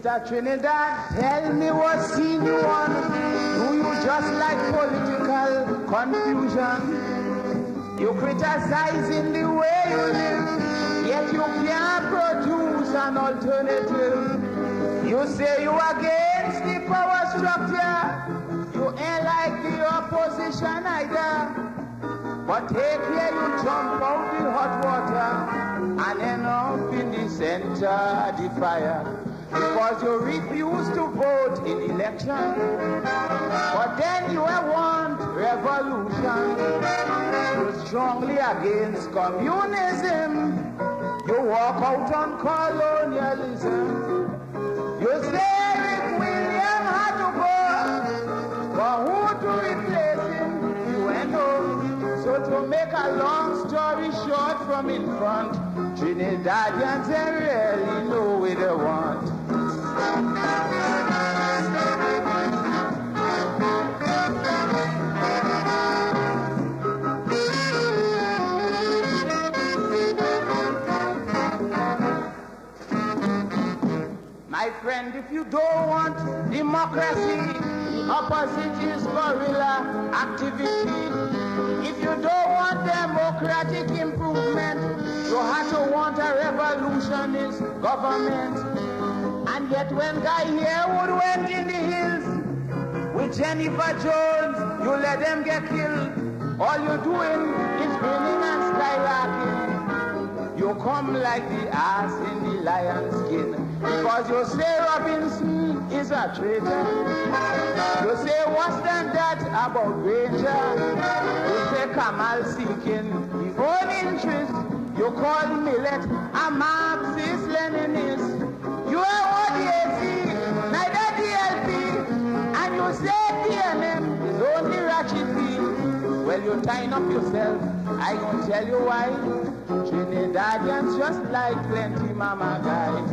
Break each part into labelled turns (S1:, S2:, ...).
S1: Sister Trinidad, tell me what scene you on. Do you just like political confusion? You criticizing the way you live, yet you can't produce an alternative. You say you against the power structure, you ain't like the opposition either. But take care, you jump out the hot water and end up in the center of the fire. Because you refuse to vote in election, but then you want revolution. You're strongly against communism. You walk out on colonialism. You say Rick William had to go, but who to replace him? You ain't know. So to make a long story short from in front, Trinidadians they really know what they want. My friend, if you don't want democracy, the opposite is guerrilla activity. If you don't want democratic improvement, you have to want a revolutionist government. And yet when Guy Harewood went in the hills with Jennifer Jones, you let them get killed. All you're doing is grinning and skylarking. You come like the ass in the lion's skin, because you say Robinson is a traitor. You say what's than that about Granger. You say Kamal seeking his own interest. You call Millet a Marxist-Leninist. You are ODAC, neither DLP, and you say DNM is only ratchet. Well, you tying up yourself. I gonna tell you why. Trinidadians just like plenty mama guys.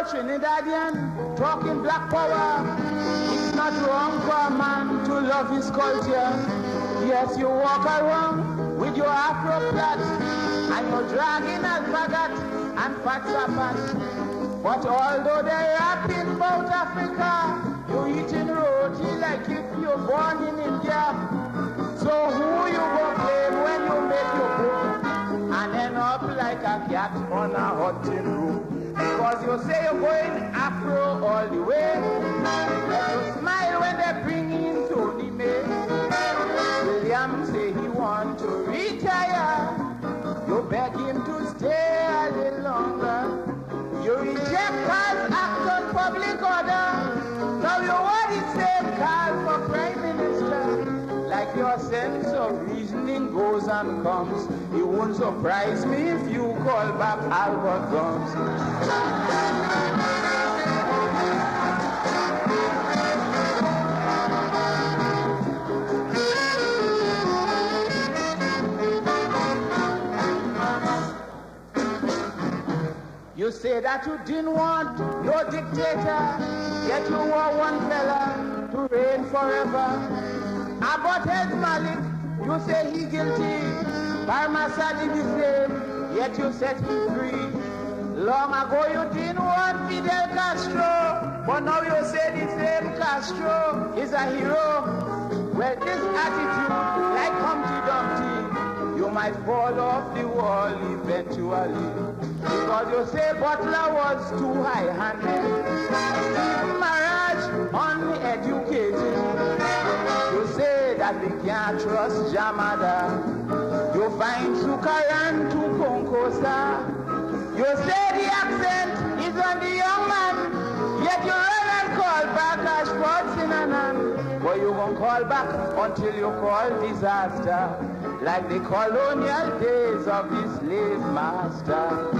S1: Trinidadian talking black power. It's not wrong for a man to love his culture. Yes, you walk around with your afro plait and you're dragging alpagat and fat sapat. But although they're rapping about Africa, you're eating roti like if you're born in India. So who you go blame when you make your book and end up like a cat on a hunting room? Because you say you're going Afro all the way. You smile when they bring in Tony May. William say he want to retire. You beg him to stay a little longer. You reject Carl's act on public order. Now you want the same Carl for Prime Minister. Like your sense of reasoning goes and comes. It won't surprise me if you call back Albert Gums. You say that you didn't want no dictator, yet you want one fella to reign forever. About Ed Malik, you say he guilty. Parmasadi the same, yet you set him free. Long ago you didn't want Fidel Castro, but now you say the same Castro is a hero. Well, this attitude, like Humpty Dumpty, you might fall off the wall eventually. Because you say Butler was too high-handed, even marriage uneducated. You say that we can't trust Jamada. You find Sukaran to Konkosa. You say the accent is on the young man, yet you run and call back Ashford Sinanan. But you won't call back until you call disaster, like the colonial days of the slave master.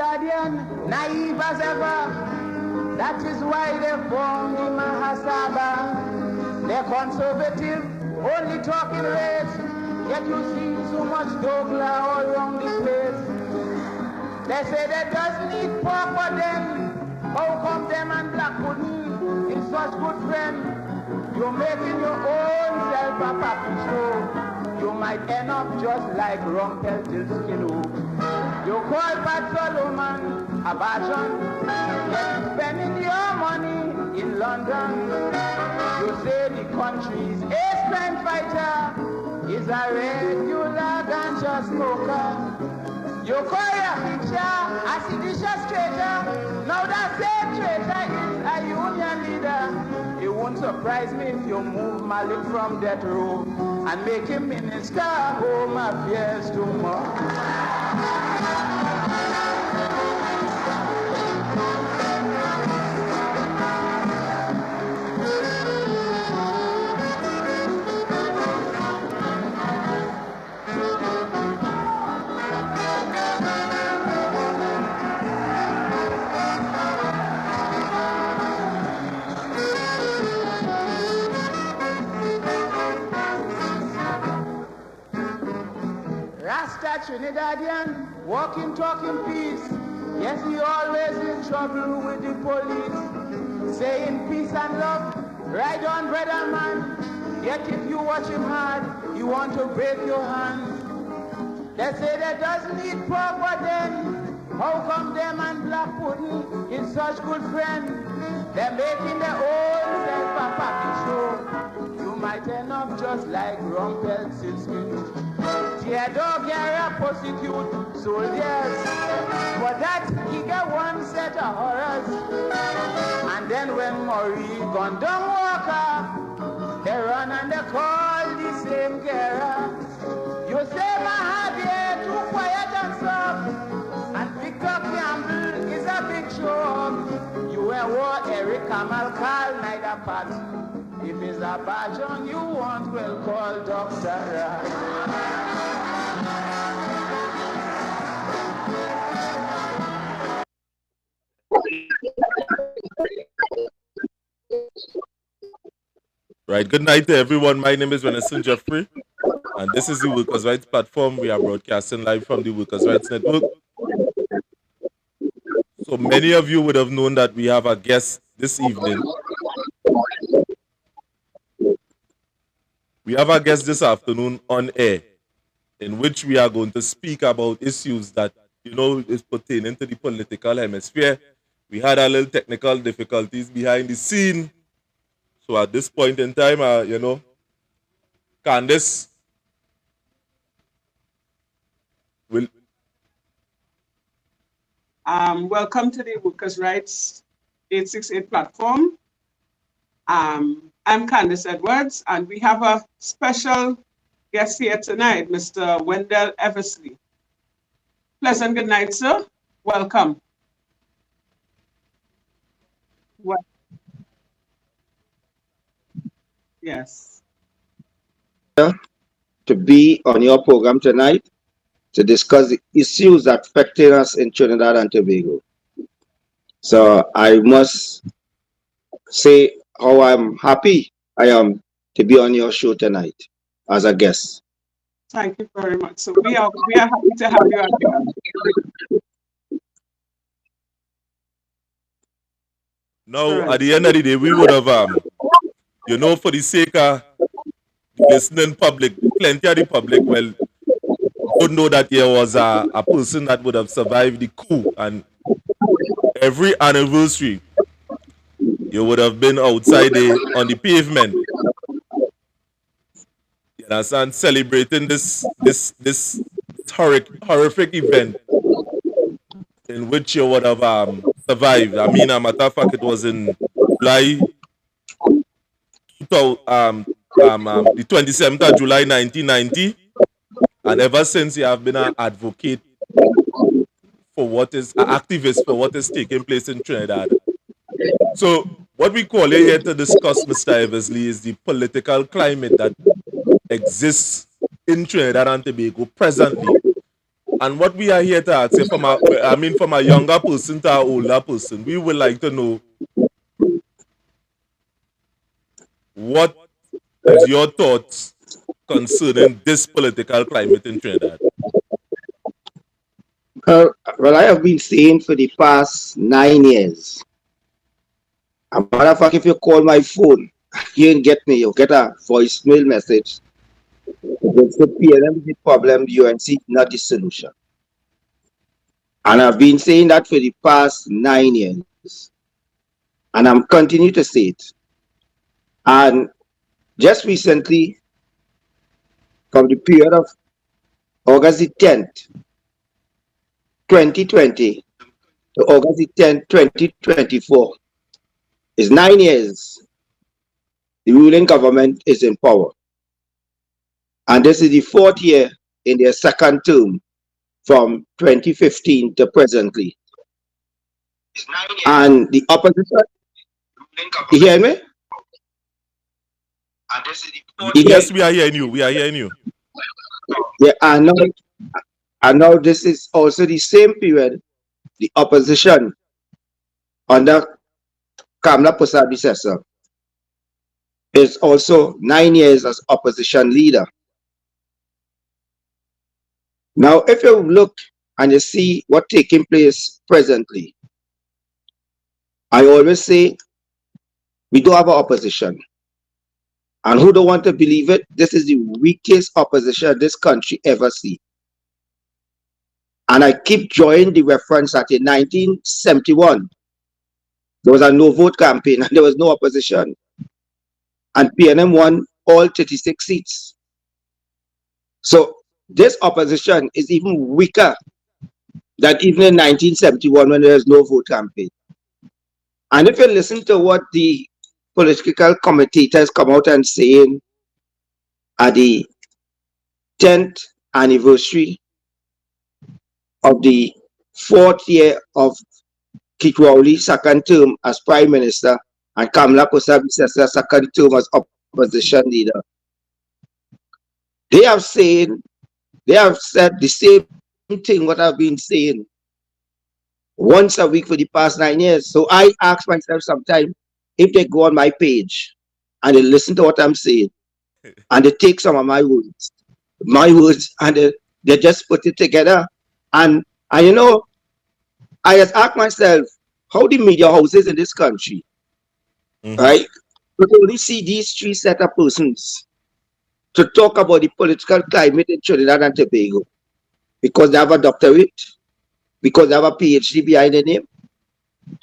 S1: Trinidadian, naive as ever. That is why they formed the Mahasabah. They're conservative, only talking race. Yet you see so much dogla all around the place. They say they doesn't need pork for them. How come them and black pudding is such good friend? You're making your own self a puppet show. You might end up just like Rumpelstiltskin. You call Pat Solomon a bashon, yet spending your money in London. You say the country's ace-strength fighter is a regular ganja smoker. You call your picture a seditious traitor. Now that same traitor is a union leader. It won't surprise me if you move Malik from death row and make him minister of home affairs tomorrow. Rasta Trinidadian, walking, talking peace. Yes, he always in trouble with the police. Saying peace and love, right on, brother man. Yet if you watch him hard, he want to break your hand. They say they doesn't need pork, but then how come them and black pudding is such good friends? They're making their own self a papi show. You might end up just like Rumpelstiltskin. Tear dog, you're prosecute soldiers. For that, he get one set of horrors. And then when Maury gone down walker, they run and they call the same carer. You say Mahathir too quiet and soft, and Victor Campbell is a big show. You wear what Eric Kamal call neither part. If it's a badge on you want, we'll call Dr.
S2: Right, good night to everyone. My name is Wendell Jeffrey, and this is the Workers' Rights Platform. We are broadcasting live from the Workers' Rights Network. So many of you would have known that we have a guest this evening. We have a guest this afternoon on air, in which we are going to speak about issues that, is pertaining to the political hemisphere. We had a little technical difficulties behind the scene. So at this point in time, Candice will...
S3: Welcome to the Workers' Rights 868 platform. I'm Candice Edwards, and we have a special guest here tonight, Mr. Wendell Eversly. Pleasant good night, sir. Welcome. Yes.
S4: To be on your program tonight to discuss the issues that affecting us in Trinidad and Tobago. So I must say how I'm happy I am to be on your show tonight as a guest.
S3: Thank you very much. So we are happy to have you on.
S2: Now, at the end of the day, we would have, for the sake of the listening public, plenty of the public, would know that there was a person that would have survived the coup, and every anniversary, you would have been outside on the pavement, you understand, celebrating this horrific event in which you would have survived. I mean, a matter of fact, it was in July, the 27th of July, 1990. And ever since, you have been an advocate for an activist for what is taking place in Trinidad. So, what we call here to discuss, Mr. Eversly, is the political climate that exists in Trinidad and Tobago presently. And what we are here to ask, from a younger person to an older person, we would like to know what is your thoughts concerning this political climate in Trinidad.
S4: Well, I have been saying for the past 9 years. As a matter of fact, if you call my phone, you can get me. You get a voicemail message. It's the PLM is the problem, the UNC is not the solution. And I've been saying that for the past 9 years. And I'm continuing to say it. And just recently, from the period of August the 10th, 2020 to August the 10th, 2024, is 9 years the ruling government is in power. And this is the fourth year in their second term from 2015 to presently. And the opposition, you hear me?
S2: Yes, we are hearing you. We are hearing you.
S4: Yeah, and now this is also the same period the opposition under Kamla Persad is also 9 years as opposition leader. Now, if you look and you see what's taking place presently, I always say we don't have an opposition. And who don't want to believe it, this is the weakest opposition this country ever see. And I keep drawing the reference that in 1971, there was a no vote campaign and there was no opposition. And PNM won all 36 seats. So this opposition is even weaker than even in 1971 when there was no vote campaign. And if you listen to what the political commentators come out and saying at the 10th anniversary of the fourth year of Kitwauli's second term as Prime Minister and Kamla Persad-Bissessa's second term as opposition leader, they have said the same thing what I've been saying once a week for the past 9 years. So I ask myself sometimes if they go on my page and they listen to what I'm saying and they take some of my words, and they just put it together. And you know, I just ask myself, how the media houses in this country, right, could only see these three set of persons to talk about the political climate in Trinidad and Tobago because they have a doctorate, because they have a PhD behind their name,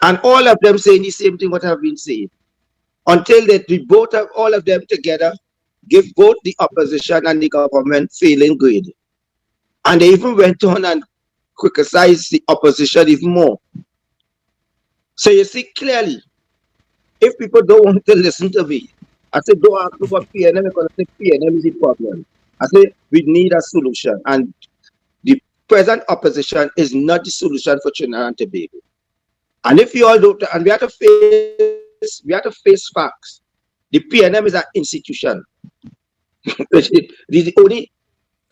S4: and all of them saying the same thing what I've been saying, until they both of all of them together give both the opposition and the government failing grade. And they even went on and criticized the opposition even more. So you see clearly, if people don't want to listen to me, I say don't ask me for PNM because I say PNM is the problem. I say we need a solution, and the present opposition is not the solution for Trinidad and Tobago. And if you all don't, and we have to face facts. The PNM is an institution. It is the only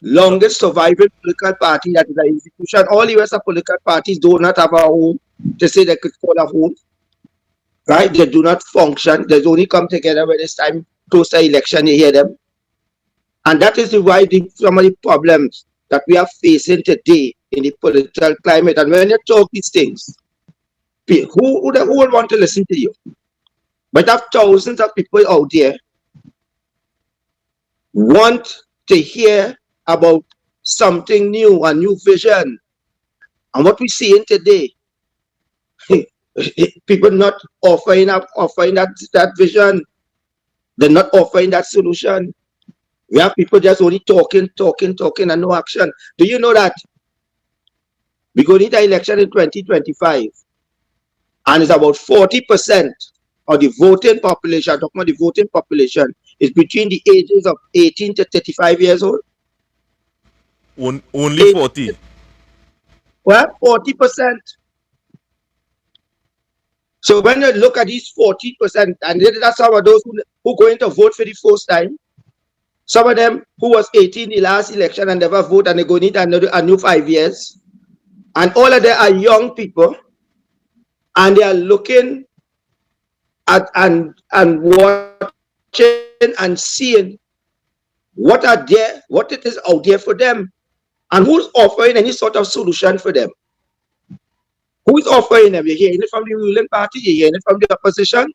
S4: longest surviving political party that is an institution. All the rest of political parties do not have a home to say they could call a home. Right? They do not function. They only come together when it's time close to election, you hear them. And that is why some of the problems that we are facing today in the political climate. And when you talk these things, who will want to listen to you? But there are thousands of people out there want to hear about something new, a new vision. And what we're seeing today, people not offering that vision. They're not offering that solution. We have people just only talking, and no action. Do you know that we're going to the election in 2025, and it's about 40% of the voting population, talking about the voting population, is between the ages of 18 to 35 years old?
S2: Only 40.
S4: Well, 40%. So when you look at these 40%, and that's some of those who are going to vote for the first time, Some of them who was 18 the last election and never vote and they go need a new 5 years. And all of them are young people and they are looking at and watching and seeing what it is out there for them and who's offering any sort of solution for them. Who's offering them? You're hearing it from the ruling party, you're hearing it from the opposition.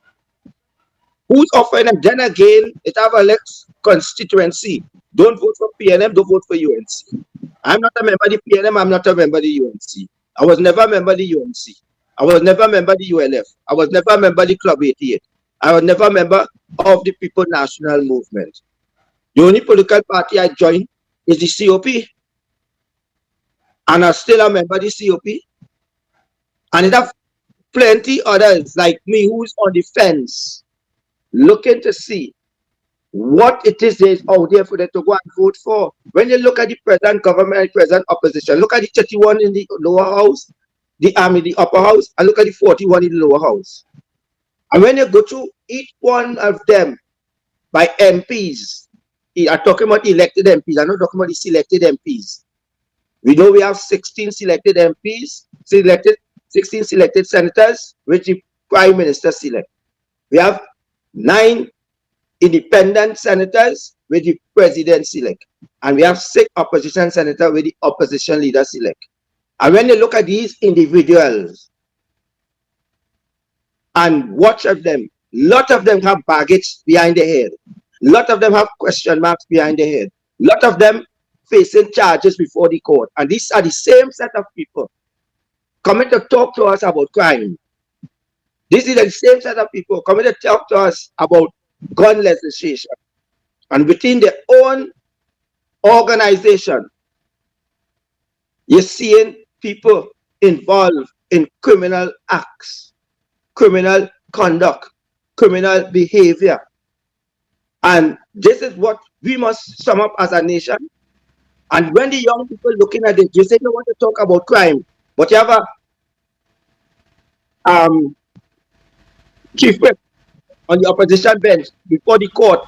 S4: Who's offering them? Then again, it have a constituency. Don't vote for PNM, don't vote for UNC. I'm not a member of the PNM, I'm not a member of the UNC. I was never a member of the UNC. I was never a member of the ULF. I was never a member of the Club 88. I was never a member of the People National Movement. The only political party I joined is the COP. And I'm still a member of the COP. And it have plenty others like me who's on the fence, looking to see what it is that is out there for them to go and vote for. When you look at the present government, present opposition, look at the 31 in the lower house, the upper house, and look at the 41 in the lower house. And when you go through each one of them by MPs, I'm talking about elected MPs, I'm not talking about the selected MPs. We know we have 16 selected MPs, 16 selected senators, which the Prime Minister select. We have 9 independent senators with the president select. And we have 6 opposition senators with the opposition leader select. And when you look at these individuals and watch of them, a lot of them have baggage behind their head. A lot of them have question marks behind their head. A lot of them facing charges before the court. And these are the same set of people coming to talk to us about crime. This is the same set of people coming to talk to us about gun legislation. And within their own organization, you're seeing people involved in criminal acts, criminal conduct, criminal behavior. And this is what we must sum up as a nation. And when the young people looking at it, you say you want to talk about crime, but you have a chief whip on the opposition bench before the court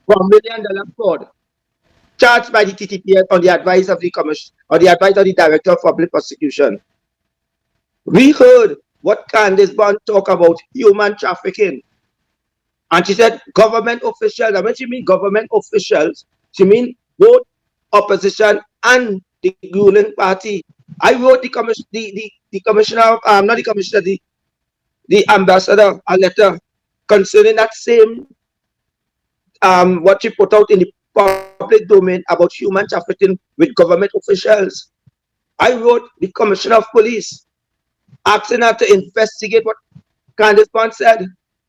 S4: for $1 million fraud, charged by the TTPS on the advice of the commission or the advice of the Director of Public Prosecution. We heard what Candace Bond talk about human trafficking. And she said government officials, and when she means government officials, she means both opposition and the ruling party. I wrote the commissioner, not the commissioner, the ambassador a letter concerning that same what she put out in the public domain about human trafficking with government officials. I wrote the commissioner of police asking her to investigate what Candace Bond said.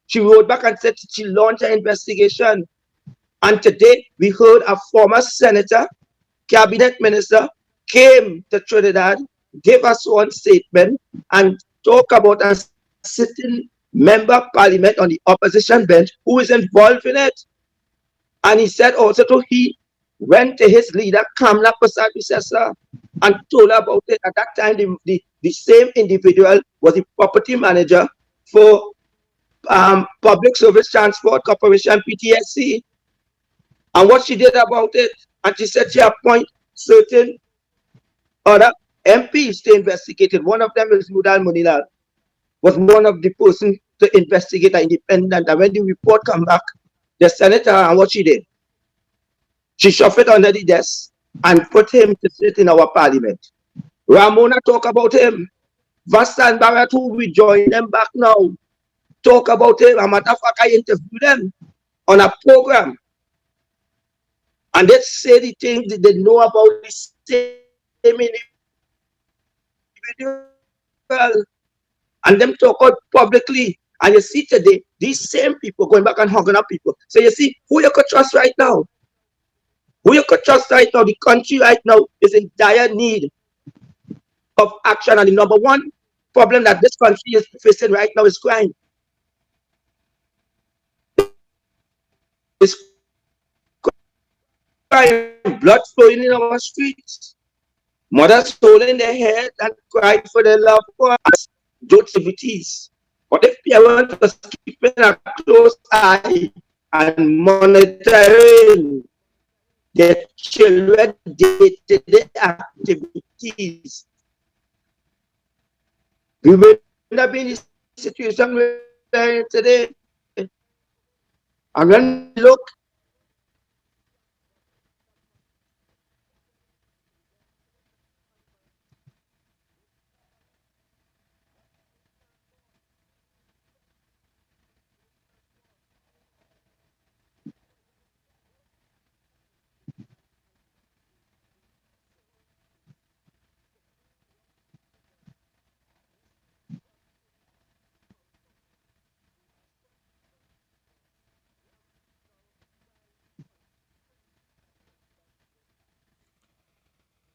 S4: She wrote back and said she launched an investigation. And today we heard a former senator, cabinet minister, came to Trinidad, gave us one statement and talk about a sitting member of parliament on the opposition bench who is involved in it. And he said also he went to his leader, Kamla Prasad Visesa, and told her about it. At that time, the same individual was the property manager for Public Service Transport Corporation, PTSC. And what she did about it, and she said she appointed certain other MPs to investigate it. One of them is Mudal Munilal, was one of the person to investigate an independent. And when the report come back, the senator, and what she did, she shoved it under the desk and put him to sit in our parliament. Ramona talk about him. Vasta and Barrett, who we join them back now, talk about him. A matter of fact, I interviewed them on a program. And they say the things that they know about the same individual. And them talk out publicly. And you see today, these same people going back and hugging up people. So you see, who you could trust right now? Who you could trust right now? The country right now is in dire need of action. And the number one problem that this country is facing right now is crime. It's crime, blood flowing in our streets. Mothers holding their head and crying for their loved ones. Those activities. What if parents was keeping a close eye and monitoring their children day-to-day activities, we will not be in the situation we're in today. And when we look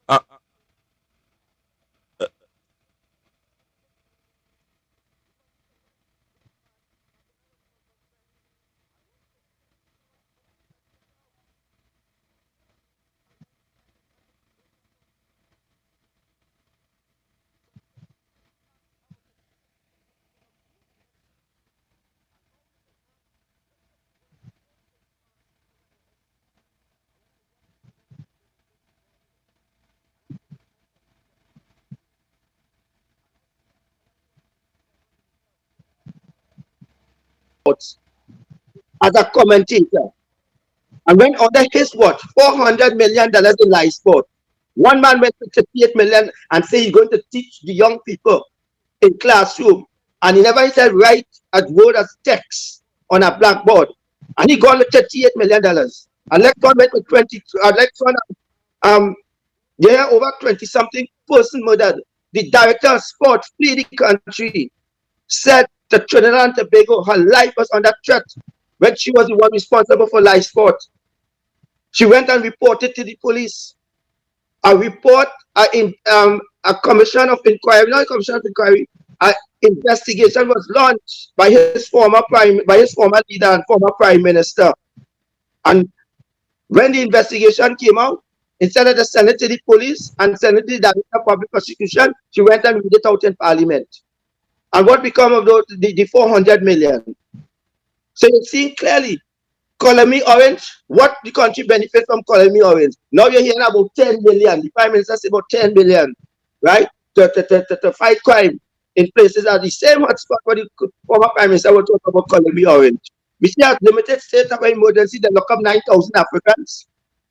S2: Uh,
S4: as a commentator, and went under his what, $400 million in live sport. One man went to 38 million and say he's going to teach the young people in classroom, and he never said write a word as text on a blackboard, and he got $38 million. Electron went with 20. Electron, um, there are over 20 something person murdered. The director of sport flee the country, said to Trinidad and Tobago her life was under threat when she was the one responsible for live sport. She went and reported to the police. A report, a commission of inquiry, not a commission of inquiry, an investigation was launched by his former leader and former prime minister. And when the investigation came out, instead of sending it to the police and sending it to the director of public prosecution, she went and read it out in parliament. And what become of the 400 million? So you see clearly, Color Me Orange, what the country benefits from Color Me Orange. Now you're hearing about 10 billion. The Prime Minister said about 10 billion, right? To fight crime in places are the same hotspot where the former Prime Minister will talk about Color Me Orange. We see a limited state of emergency, they lock up 9,000 Africans,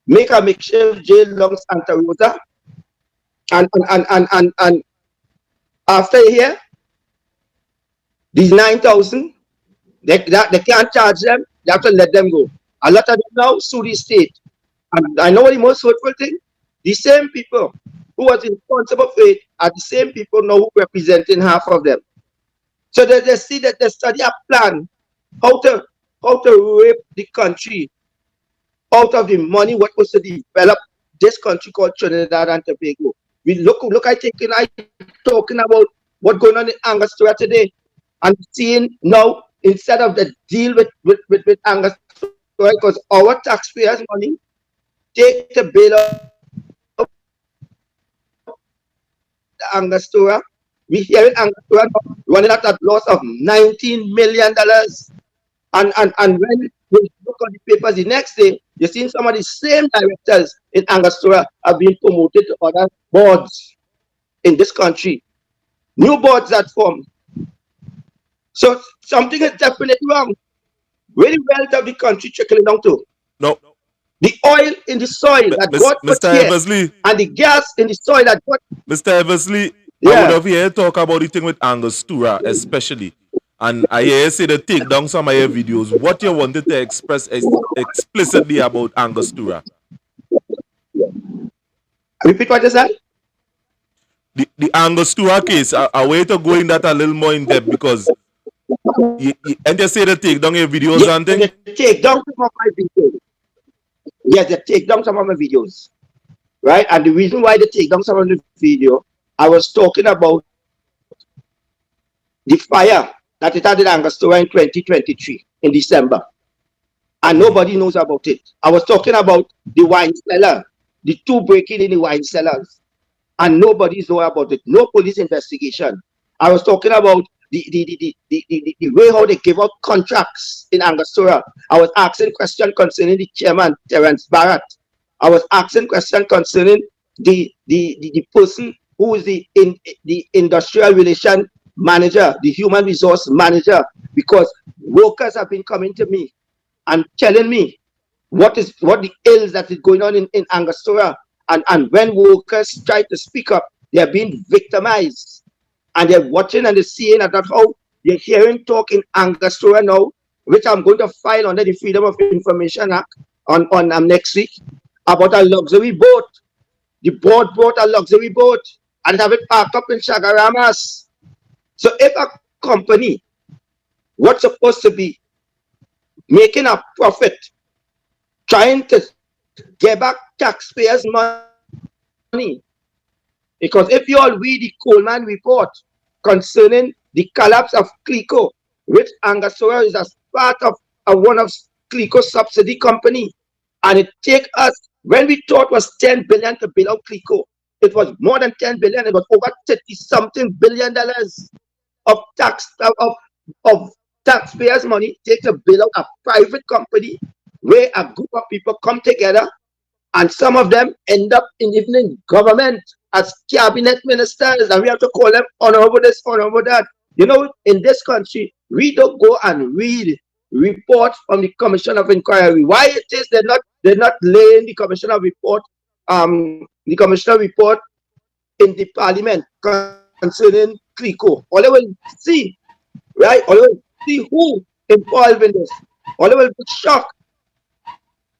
S4: make a makeshift jail along Santa Rosa, and after a year, these 9,000, they can't charge them. They have to let them go. A lot of them now sue the state. And I know what the most hurtful thing? The same people who was responsible for it are the same people now who representing half of them. So they see that they study a plan how to rape the country out of the money what was to develop this country called Trinidad and Tobago. We look I think I talking about what's going on in Angostura today. And seeing now, instead of the deal with Angostura, because our taxpayers' money take to bail out Angostura. We hear in Angostura running at a loss of $19 million. And when you look at the papers the next day, you're seeing some of the same directors in Angostura are being promoted to other boards in this country. New boards that form. So something is definitely wrong. Where the wealth of the country trickling down to?
S2: no,
S4: The oil in the soil that God put
S2: Mr.
S4: here,
S2: Eversly,
S4: and the gas in the soil that God.
S2: Mr. Eversly, I would
S4: Yeah.
S2: have heard talk about the thing with Angostura, especially. And I hear you say to take down some of your videos. What you wanted to express explicitly about Angostura?
S4: Repeat what you said?
S2: The Angostura case, a way to go in that a little more in depth because and you say to take down your videos and things.
S4: They take down some of my videos. Yes, they take down some of my videos. Right? And the reason why they take down some of the video, I was talking about the fire that it had in Angostura in 2023 in December. And nobody knows about it. I was talking about the wine cellar, the two breaking in the wine cellars, and nobody's know about it. No police investigation. I was talking about the way how they give out contracts in Angostura. I was asking question concerning the chairman, Terence Barrett. I was asking question concerning the person who is the industrial relation manager, the human resource manager, because workers have been coming to me and telling me what the ills that is going on in Angostura. And when workers try to speak up, they are being victimized. And they're watching and they're seeing that how they're hearing talk in Angostura now, which I'm going to file under the Freedom of Information Act on next week, about a luxury boat. The board bought a luxury boat and have it parked up in Chagaramas. So if a company what's supposed to be making a profit, trying to get back taxpayers' money, because if you all read the Coleman report concerning the collapse of CLICO, which Angostura is as part of one of CLICO's subsidy company, and it take us, when we thought was 10 billion to build out CLICO, it was more than 10 billion. It was over 30-something billion dollars of taxpayers' money take to build out a private company where a group of people come together, and some of them end up even in government as cabinet ministers, and we have to call them honorable this, honorable that. You know, in this country, we don't go and read reports from the Commission of Inquiry. Why it is they're not laying the Commissioner report in the Parliament concerning CLICO. All they will see, right? All they will see who involved in this. All they will be shocked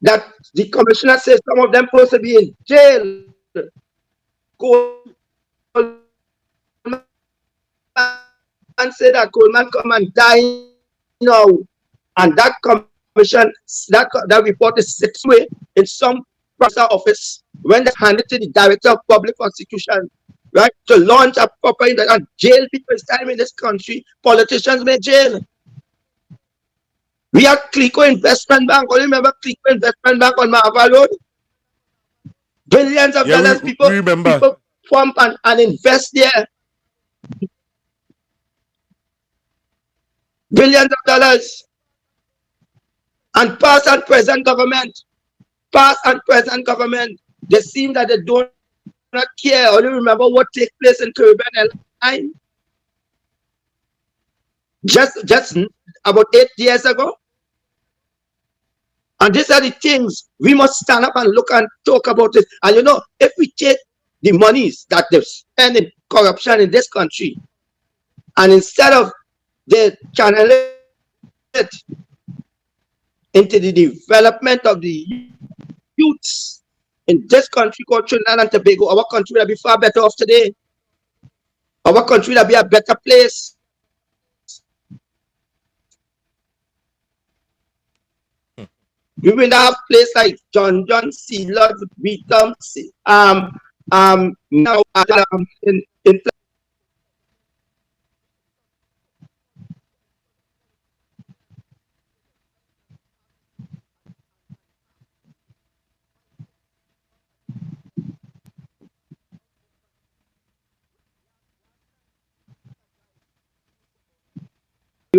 S4: that the commissioner says some of them supposed to be in jail. Coleman said that Coleman come and die now, and that commission, that report is sitting away in some professor office when they hand it to the director of public prosecution, right, to launch a proper and jail people. It's time in this country, politicians may jail. We have CLICO Investment Bank. Only remember CLICO Investment Bank on Mahava Road? Billions of dollars, people pump and invest there. Billions of dollars. And past and present government, they seem that they do not care. Only remember what takes place in Caribbean Airlines just about 8 years ago. And these are the things we must stand up and look and talk about this. And you know, if we take the monies that they spend in corruption in this country, and instead of they channel it into the development of the youths in this country called Trinidad and Tobago, our country will be far better off today. Our country will be a better place. We will have places like John Sealot, Beatum, now in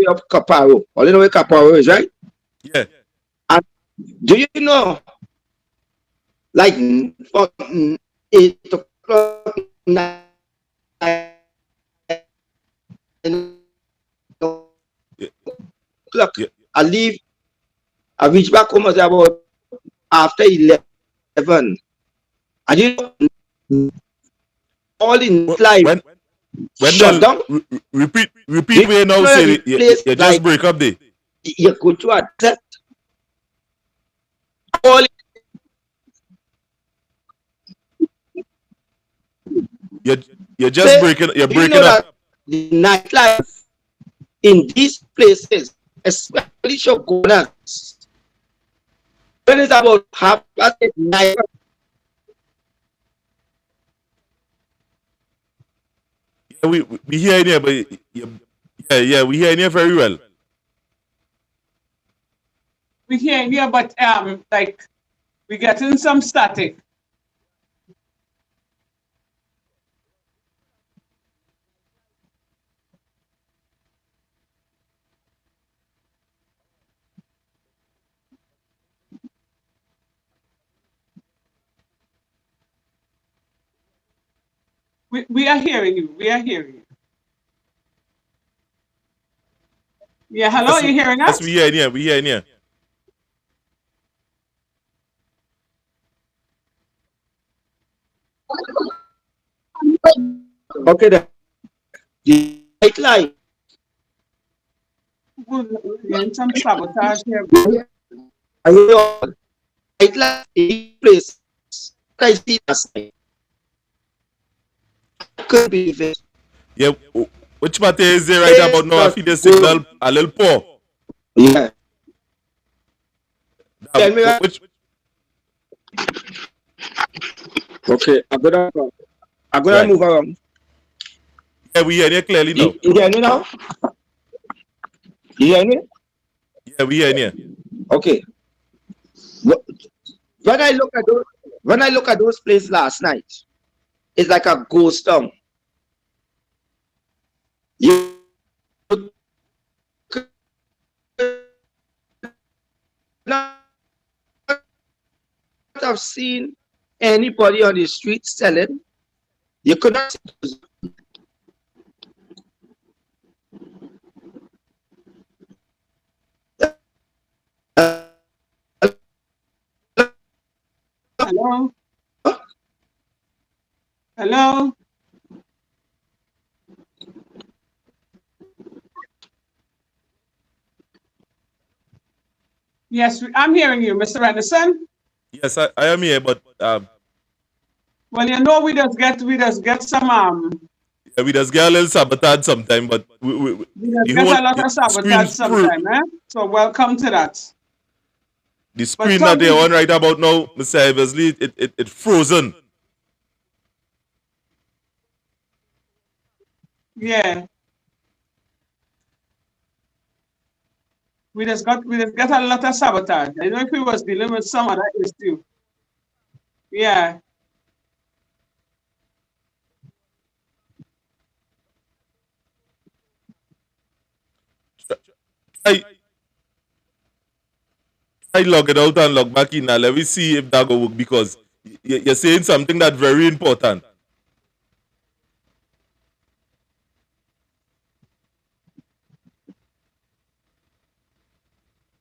S4: of Caparo. All you know where Caparo is, right?
S2: Yeah.
S4: And do you know, like for 8 o'clock, 9 o'clock, yeah. I reach back home about after 11. And you know, all in life.
S2: Wendell, repeat where you now say it. You just like, break up there.
S4: You go to a set.
S2: You're just breaking up.
S4: The nightlife in these places, especially Shogunas, when it's about 9:30.
S2: Yeah, we hear in here, but we hear in here very well.
S3: We hear in here, but like we getting some static. We are hearing you. We are hearing you. Yeah, hello,
S2: Yes,
S3: are you hearing
S2: yes,
S3: us?
S2: we hear in here. We hear in here.
S4: Okay, the white line.
S3: We're getting some sabotage here.
S4: I hear you. White line in place. I see that sign. Could be it.
S2: Yeah, which matter is there right
S4: It's
S2: about now? I
S4: not
S2: feel the
S4: good.
S2: signal a little poor.
S4: Yeah. Tell me what?
S2: Which,
S4: Okay, I'm gonna
S2: right.
S4: move around.
S2: Yeah, we hear in here clearly now.
S4: You hear me now? You hear me?
S2: Yeah, we hear in here.
S4: Okay. When I look at those places last night, it's like a ghost town. You could not have seen anybody on the street selling. You could not see.
S3: Hello? Hello? Yes, I'm hearing you, Mr. Anderson.
S2: Yes, I am here, but
S3: Well, you know, we just get some
S2: yeah, we just get a little sabotage sometime. But
S3: we just
S2: the
S3: get
S2: whole
S3: a lot of
S2: screen
S3: sabotage sometime, eh? So welcome to that.
S2: the
S3: But
S2: screen
S3: tell
S2: that they're
S3: me,
S2: on right about now, Mr. Eversly, it frozen.
S3: yeah, we just get a lot of sabotage. I know if we was dealing with some other issue. Yeah.
S2: I I log it out and log back in now. Let me see if that go work because you're saying something that's very important.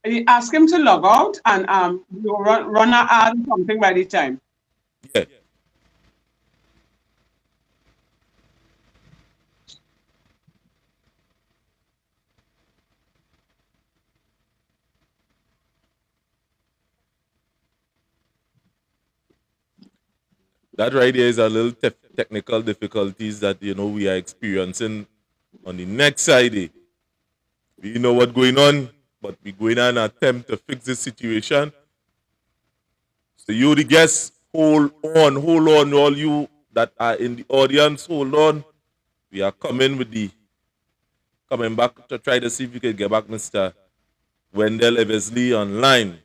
S3: And you ask him to log out and you run an ad or something by the time.
S2: Yeah. That right there is a little technical difficulties that we are experiencing on the next side. We know what's going on, but we're going on an attempt to fix this situation. So you the guests, hold on, all you that are in the audience, hold on. We are coming back to try to see if we can get back Mr. Wendell Eversly online.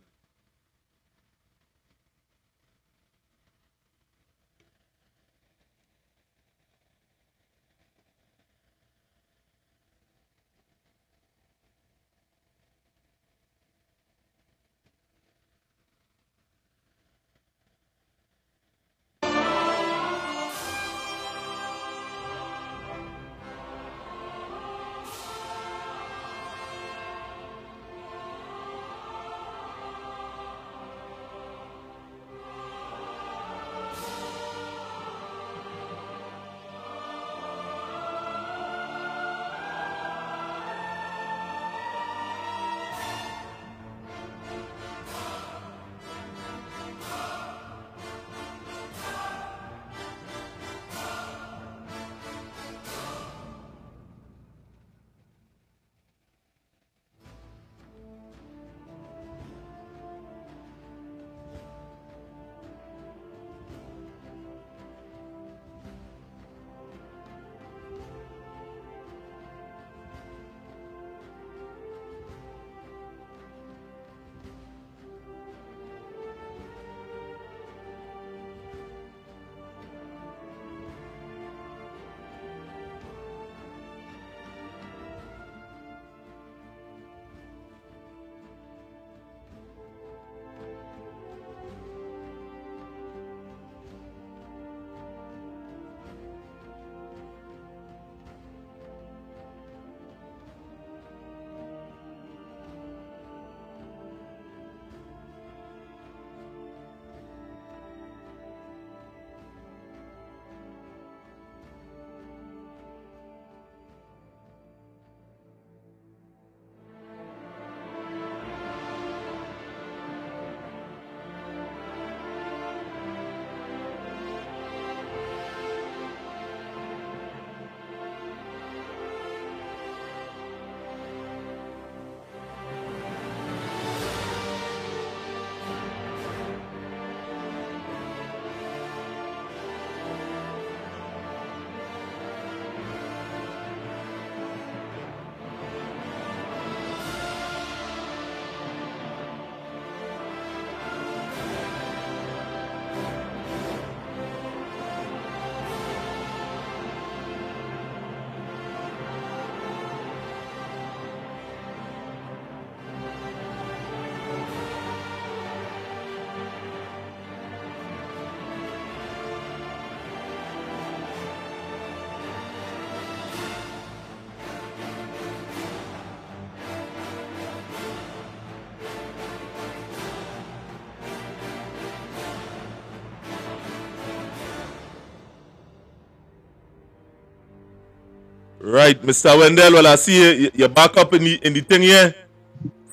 S2: Right, Mr. Wendell, well, I see you're back up in the thing here.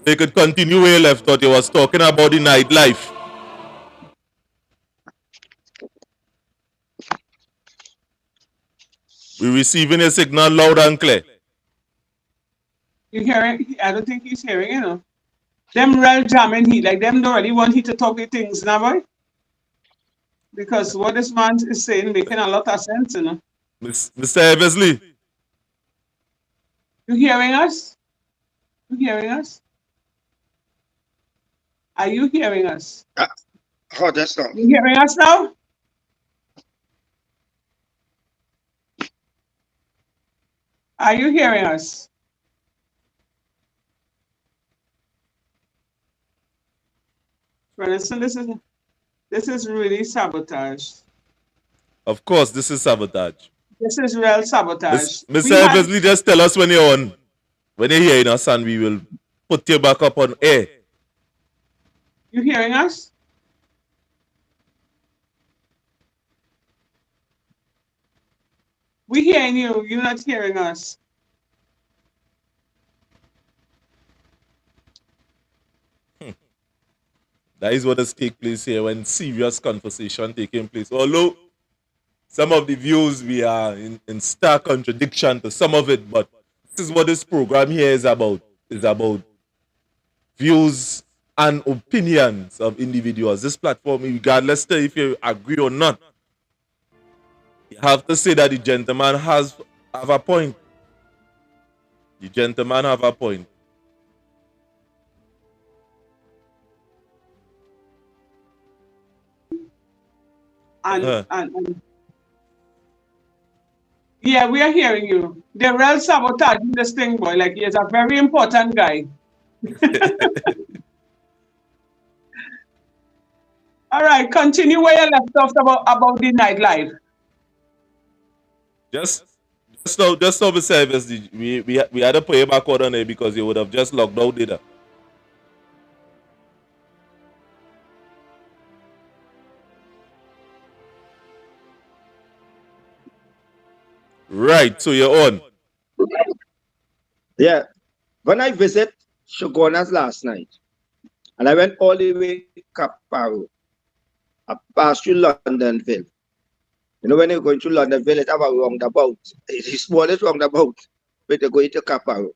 S2: They could continue where you left out. You was talking about the nightlife. We're receiving a signal loud and clear.
S3: You hearing? I don't think he's hearing, you know. Them real jamming he, like them don't really want he to talk the things now, boy. Because what this man is saying making a lot of sense, you know.
S2: Mr. Eversly.
S3: You hearing us? You hearing us? Are you hearing us?
S4: Oh, that's not.
S3: You hearing us now? Are you hearing us? For instance, this is really sabotage.
S2: Of course, this is sabotage.
S3: This is real sabotage.
S2: Mr. Eversly, just tell us when you're on. When you're hearing us, and we will put you back up on air.
S3: You hearing us? We hearing you. You're not hearing us.
S2: That is what has taken place here when serious conversation taking place. Although some of the views we are in stark contradiction to some of it, but this is what this program here is about. It's about views and opinions of individuals. This platform, regardless of if you agree or not, you have to say that the gentleman have a point. The gentleman have a point.
S3: And yeah, we are hearing you. They're real sabotaging this thing, boy. Like he's a very important guy. All right, continue where you left off about the nightlife.
S2: Just now, Mr. Eversly, we had to put you back on there because you would have just logged out data. Right, so you're on.
S4: Yeah. When I visit Shogunas last night, and I went all the way to Caparo, I passed through Londonville. You know, when you're going to Londonville, it have a roundabout. It's the smallest roundabout when you're going to Caparo.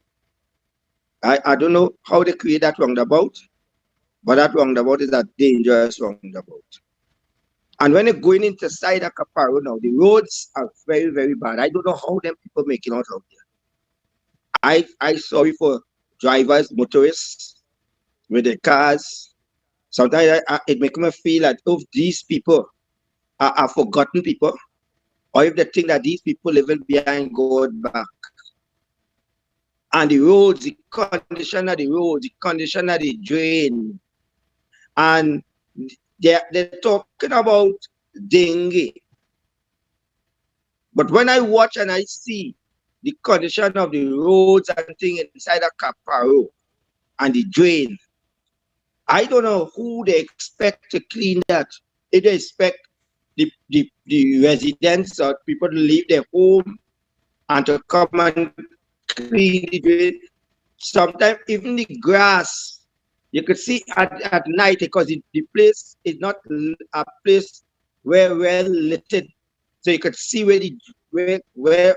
S4: I don't know how they create that roundabout, but that roundabout is a dangerous roundabout. And when you're going inside a Caparo now, the roads are very, very bad. I don't know how them people making out there. I sorry for drivers, motorists with their cars. Sometimes it makes me feel that if these people are forgotten people, or if they think that these people living behind God back. And the roads, the condition of the roads, the condition of the drain, and they're talking about dengue. But when I watch and I see the condition of the roads and things inside a Caparo and the drain, I don't know who they expect to clean that. If they expect the residents or people to leave their home and to come and clean the drain. Sometimes even the grass, you could see at night because the place is not a place where well lit. So you could see where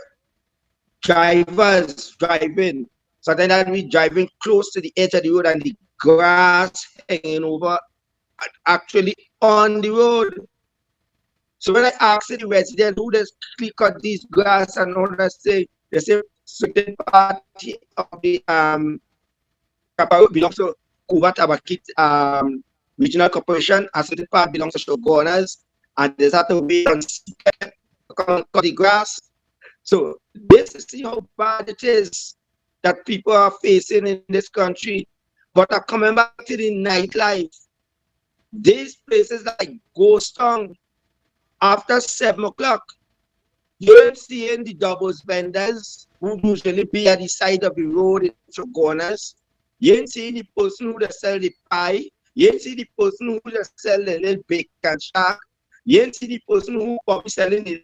S4: drivers driving. Sometimes I'll be driving close to the edge of the road and the grass hanging over actually on the road. So when I ask the residents who does click on these grass and all that, they say certain part of the Caparo belongs to Kuba Tabakit Regional Corporation, a certain part belongs to Shogunas, and there's have to wait on to cut the grass. So this is see how bad it is that people are facing in this country. But are coming back to the nightlife. These places like Ghost Town, after 7 o'clock, you're seeing the doubles vendors who usually be at the side of the road in Shogunas. You ain't see the person who just sell the pie. You ain't see the person who just sell the little bacon shack. You ain't see the person who probably selling the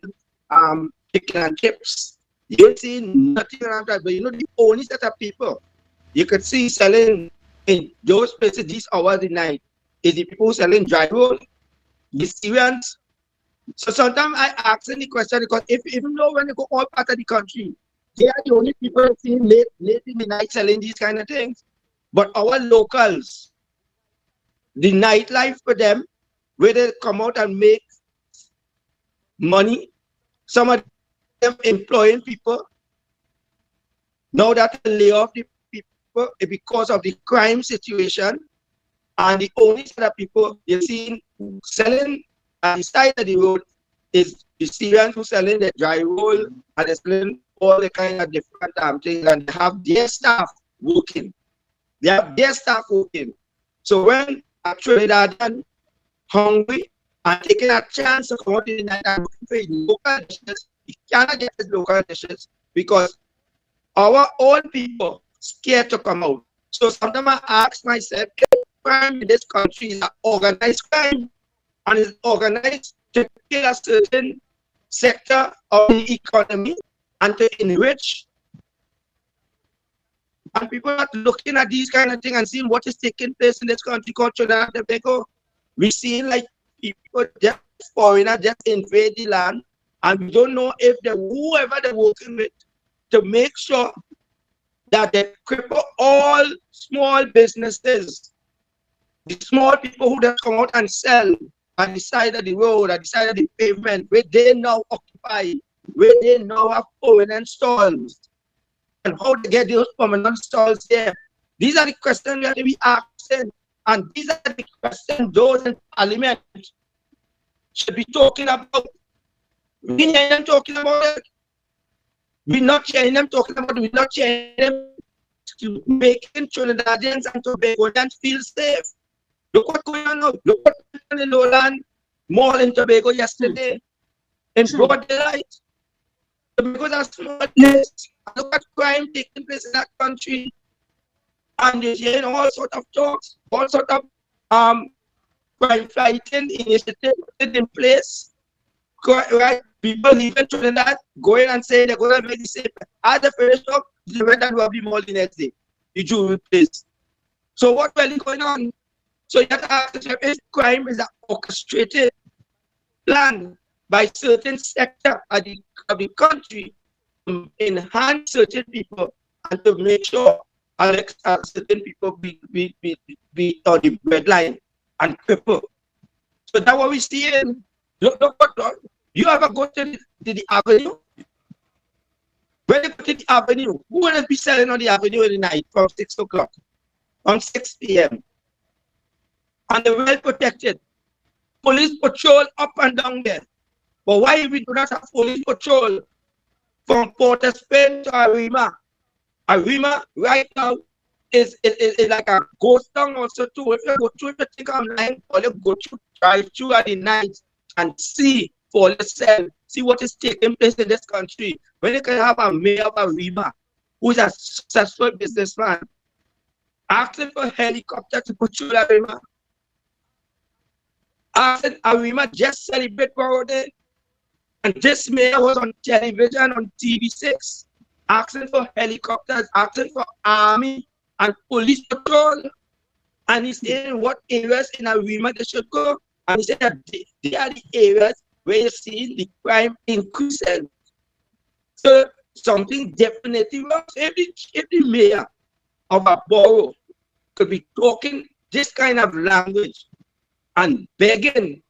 S4: chicken and chips. You see nothing around that, but you know the only set of people you could see selling in those places these hours of the night is the people selling dry roll, the Syrians. So sometimes I ask the question because if even though when you go all part of the country, they are the only people seen late in the night selling these kind of things. But our locals, the nightlife for them, where they come out and make money, some of them employing people. Now that they lay off the people because of the crime situation, and the only set of people you're seeing selling at the side of the road is the Syrians who selling the dry roll and they're selling all the kind of different things, and they have their staff working. They have their staff working. So when a Trinidadian hungry and taking a chance to come out in the night and looking for local dishes, he cannot get his local dishes because our own people scared to come out. So sometimes I ask myself, if crime in this country is an organized crime and is organized to kill a certain sector of the economy and to enrich, and people are looking at these kind of things and seeing what is taking place in this country called Trinidad and Tobago. We're seeing like people, just foreigners, just invade the land, and we don't know if whoever they're working with to make sure that they cripple all small businesses, the small people who just come out and sell on the side of the road, at the side of the pavement, where they now occupy, where they now have permanent stalls, and how they get those permanent stalls there. These are the questions we have to be asking, and these are the questions those in Parliament should be talking about. We hear them talking about it. We're not hearing them talking about it. We're not hearing them making Trinidadians and Tobagonians feel safe. Look what's going on now. Look what happened in the Lowland Mall in Tobago yesterday in broad daylight. Tobago's a small place. Look at crime taking place in that country. And you're hearing all sorts of talks, all sorts of crime fighting initiatives in place. Right? People leaving Trinidad, going and saying they're going to make it safe. At the first stop, they went and robbed the mall the next day. The jewelry place. So what's really going on? So you have to ask yourself, if crime is an orchestrated plan by certain sector of the country to enhance certain people and to make sure certain people be on the breadline and cripple. So that's what we see in. Look what you ever go to the avenue? When you go to the avenue, who will be selling on the avenue in the night from 6 o'clock, from 6 p.m.? And they're well protected. Police patrol up and down there. But why we do not have police patrol from Port of Spain to Arima? Arima right now is like a ghost town also too. If you go through, if you think I'm lying, or you go through, drive through at the night and see for yourself, see what is taking place in this country. When you can have a mayor of Arima who is a successful businessman, asking for a helicopter to patrol Arima. Asking Arima just celebrate Borough Day. And this mayor was on television on TV6, asking for helicopters, asking for army and police patrol. And he's saying what areas in Arima they should go. And he said that they are the areas where you see the crime increasing. So something definitely wrong. If the mayor of a borough could be talking this kind of language and begging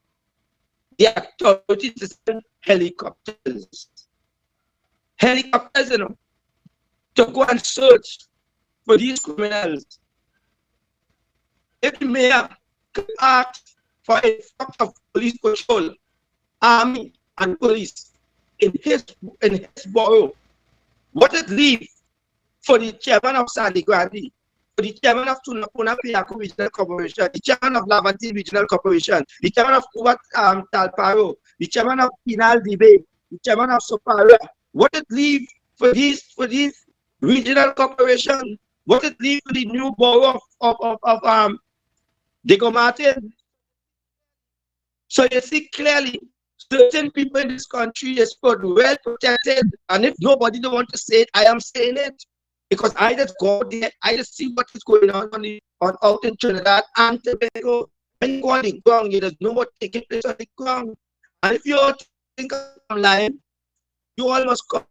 S4: the authorities to send helicopters, you know, to go and search for these criminals. If the mayor could ask for a force of police patrol, army and police in his borough, what it leave for the chairman of Sandy Grandi, for the chairman of Tunapuna Piaku Regional Corporation, the chairman of Lavantin Regional Corporation, the chairman of Kubat Talparo, the chairman of Pinal Dibe, the chairman of Sopara, what it leave for these regional corporations, what it leave for the new borough of Diego Martin. So you see clearly, certain people in this country is well protected, and if nobody don't want to say it, I am saying it because I just go there, I just see what is going on out in Trinidad and Tobago. When you go on the ground, you just know what taking place on the ground. And if you all think I'm lying, you all must come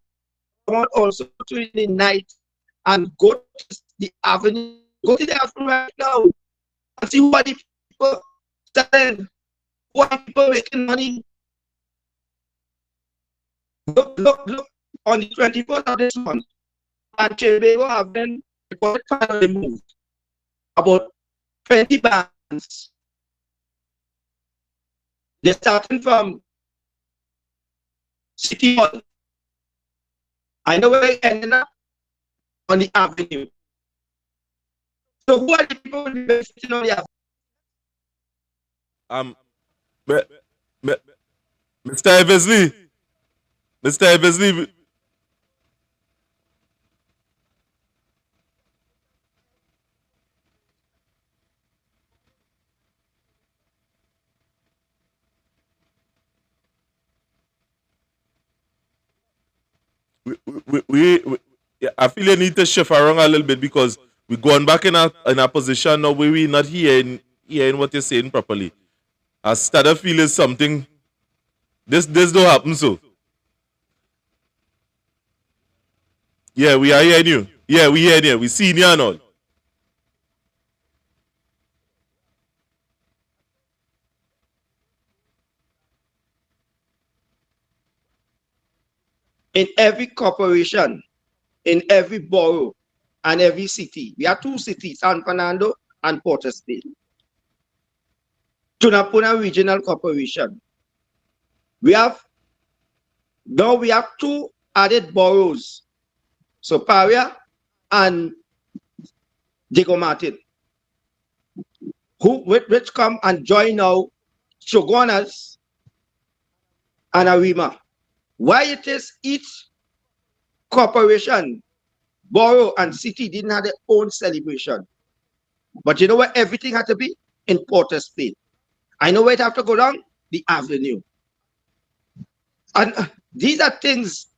S4: out also to the night and go to the avenue, go to the avenue right now and see who are the people selling, who are the people making money. Look on the 24th of this month, and Tobago have been reported finally moved about 20 bands. They're starting from City Hall. I know where they ended up on the avenue. So who are the people who are sitting on the avenue?
S2: Mr. Eversly, Mr. Eversly, yeah, I feel you need to shift around a little bit because we're going back in a position now where we're not hearing what you're saying properly. I started feeling something. This don't happen so. Yeah, we are hearing you. Yeah, we hearing you. We seeing you and all.
S4: In every corporation, in every borough, and every city. We have two cities, San Fernando and Port of Spain. Tunapuna Regional Corporation. Now we have two added boroughs, so Paria and Diego Martin, which come and join now Shogunas and Arima. Why it is each corporation, borough, and city didn't have their own celebration. But you know where everything had to be? In Port of Spain. I know where it have to go down? The avenue. And these are things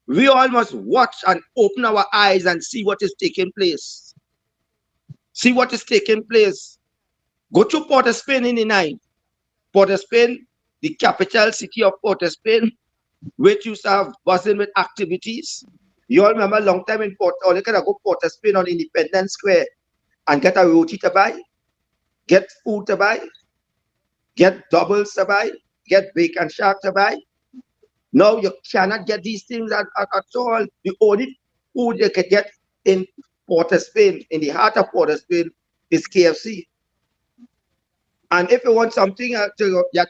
S4: we all must watch and open our eyes and see what is taking place. See what is taking place. Go to Port of Spain in the night. Port of Spain, the capital city of Port of Spain, which used to have buzzing with activities. You all remember a long time in Port, or you can go Port of Spain on Independence Square and get a roti to buy, get food to buy, get doubles to buy, get bacon shark to buy. No, you cannot get these things at all. The only food you can get in Port of Spain, in the heart of Port of Spain, is KFC. And if you want something, you have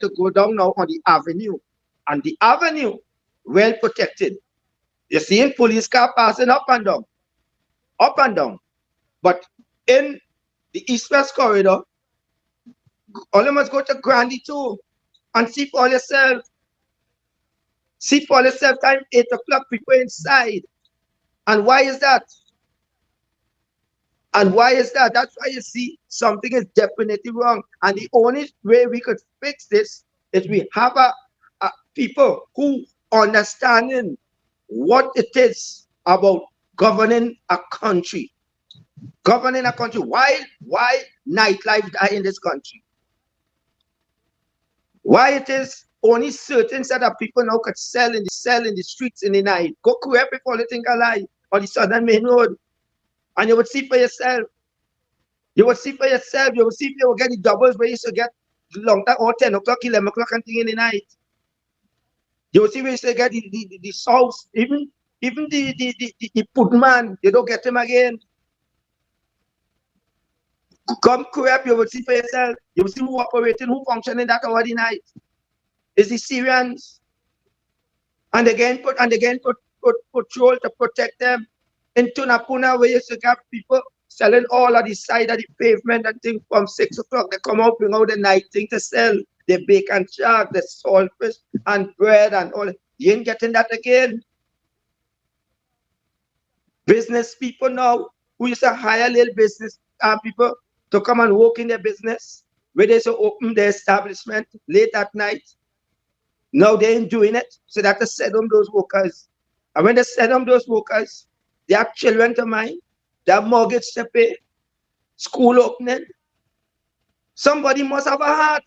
S4: to go down now on the avenue. And the avenue, well protected. You're seeing police car passing up and down. Up and down. But in the east-west corridor, all you must go to Grandy too and see for yourself. See for yourself, time 8 o'clock, people inside. And why is that? And why is that? That's why you see something is definitely wrong. And the only way we could fix this is we have a people who understanding what it is about governing a country. Governing a country. Why nightlife die in this country? Why it is only certain set of people now could sell in the streets in the night. Go Quebec before you think alive on the southern main road. And you would see for yourself. You would see for yourself. You would see if you will get the doubles where you used to get long time or 10 o'clock, 11 o'clock and thing in the night. You will see where you used to get the sauce, even the putman, you don't get him again. Come Quebec, you will see for yourself. You will see who operating, who functioning that hour the night. Is the Syrians. And again put patrol to protect them. In Tunapuna, where you used to have people selling all of the side of the pavement and things from 6 o'clock. They come out, bring out the night thing to sell. The bacon shark, the saltfish and bread and all. You ain't getting that again. Business people now, who used to hire little business people to come and work in their business, where they used to open their establishment late at night. Now they ain't doing it. So they have to send home those workers. And when they send home those workers, they have children to mind, they have mortgage to pay, school opening. Somebody must have a heart.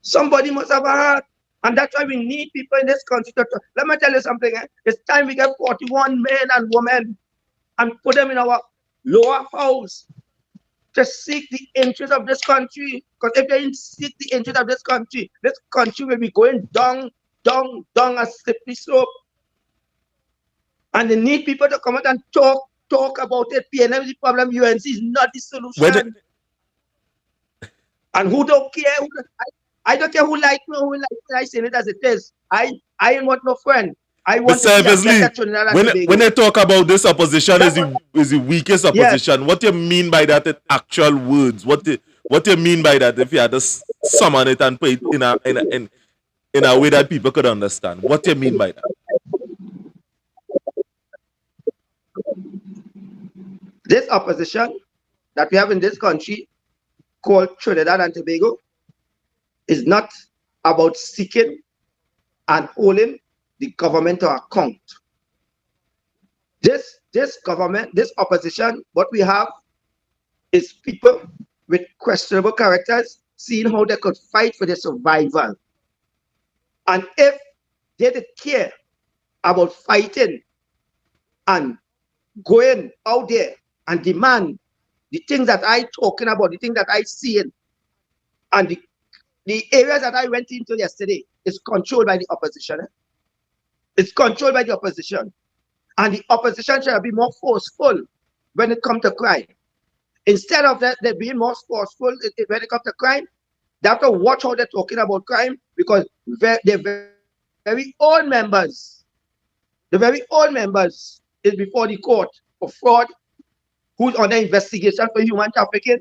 S4: Somebody must have a heart. And that's why we need people in this country to talk. Let me tell you something. It's time we get 41 men and women and put them in our lower house to seek the interest of this country. Because if they didn't seek the interest of this country will be going down a slippery slope. And they need people to come out and talk about it. PNM is the problem, UNC is not the solution. And who don't care? I don't care who like me or who like me. I say it as it is. I ain't want no friend. I want
S2: Mr.
S4: to
S2: Eversly, when they talk about this opposition is the weakest opposition, yes. What do you mean by that in actual words? What do you mean by that if you had to summon it and put it in a way that people could understand? What do you mean by that?
S4: This opposition that we have in this country called Trinidad and Tobago is not about seeking and holding the government to account. This government, this opposition, what we have is people with questionable characters seeing how they could fight for their survival. And if they did care about fighting and going out there and demand the things that I talking about, the things that I seeing, and the areas that I went into yesterday is controlled by the opposition. It's controlled by the opposition. And the opposition should be more forceful when it comes to crime. Instead of that, they're being more forceful when it comes to crime. They have to watch how they're talking about crime because they're very old members. The very old members is before the court for fraud, who's under investigation for human trafficking,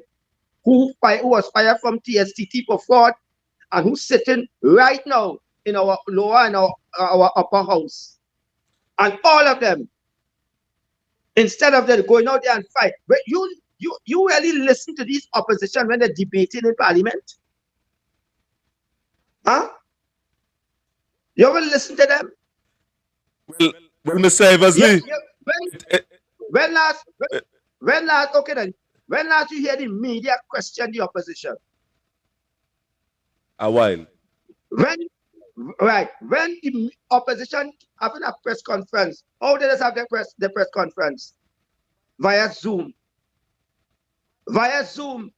S4: who was fired from TSTT for fraud, and who's sitting right now in our lower and our upper house. And all of them, instead of them going out there and fight, but you really listen to these opposition when they're debating in parliament? Huh? You ever listen to them?
S2: Well, Mr. Eversly.
S4: When last you hear the media question the opposition?
S2: A while.
S4: When the opposition having a press conference, how did they have the press conference? Via Zoom. Via Zoom.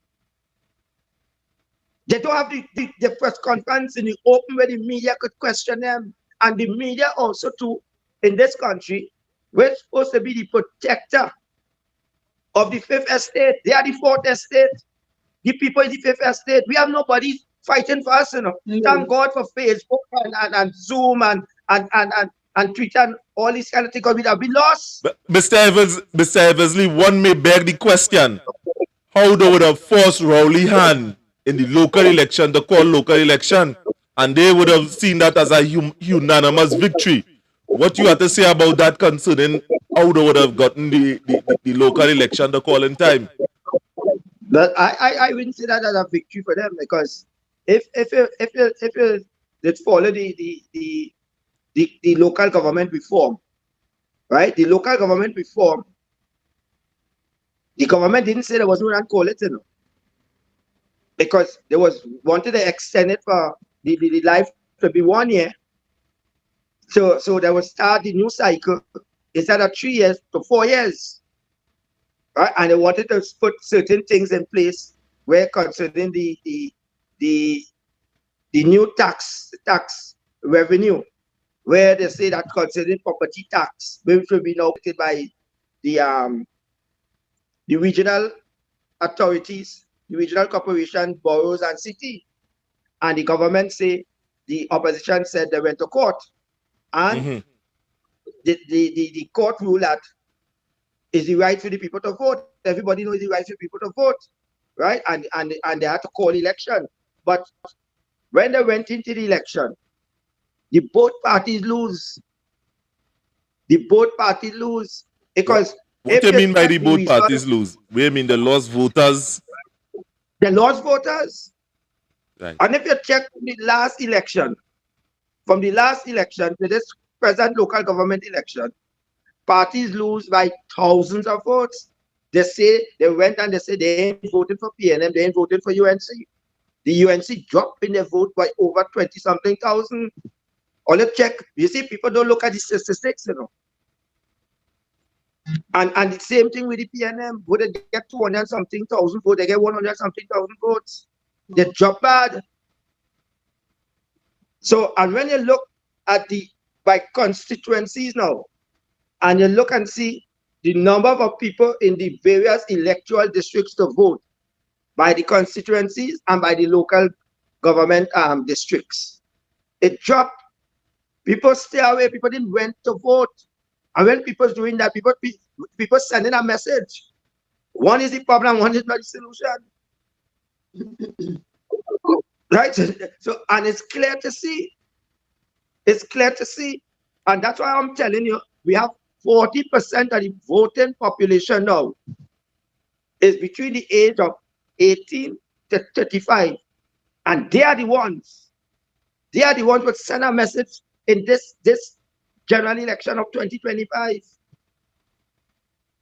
S4: They don't have the press conference in the open where the media could question them. And the media also too, in this country, we're supposed to be the protector of the fifth estate. They are the fourth estate. The people in the fifth estate. We have nobody fighting for us, you know. Thank God for Facebook and Zoom and Twitter and all these kind of things, because we'd have been lost.
S2: But Mr. Eversly, one may beg the question, how they would have forced Rowley hand in the local election to call local election, and they would have seen that as a unanimous victory. What you have to say about that concerning how they would have gotten the local election to call in time?
S4: But I wouldn't say that as a victory for them, because if you did follow the local government reform, right? The local government reform, the government didn't say there was no one call it, you know, because they wanted to extend it for the life to be 1 year. So they would start the new cycle instead of 3 years to 4 years. Right? And they wanted to put certain things in place where concerning the new tax revenue, where they say that concerning property tax, which will be now paid by the regional authorities, the regional corporation, boroughs and city. And the government say, the opposition said they went to court. And the court ruled that it's the right for the people to vote. Everybody knows the right for people to vote, right? And they had to call election. But when they went into the election, the both parties lose. The both parties lose. Because
S2: what do you mean by the both parties lose? We mean the lost voters?
S4: The lost voters.
S2: Right.
S4: And if you check from the last election to this present local government election, parties lose by thousands of votes. They say they went and they say they ain't voting for PNM, they ain't voting for UNC. The UNC dropped in their vote by over 20 something thousand. All you check, you see, people don't look at the statistics, you know. And the same thing with the PNM. Would they get 200 something thousand votes? They get 100 something thousand votes. They drop bad. So, and when you look at the by constituencies now, and you look and see the number of people in the various electoral districts to vote by the constituencies and by the local government districts, it dropped. People stay away. People didn't went to vote. And when people's doing that, people sending a message. One is the problem, one is not the solution. Right? So, and it's clear to see. It's clear to see. And that's why I'm telling you, we have 40% of the voting population now is between the age of 18 to 35. And they are the ones who send a message in this general election of 2025.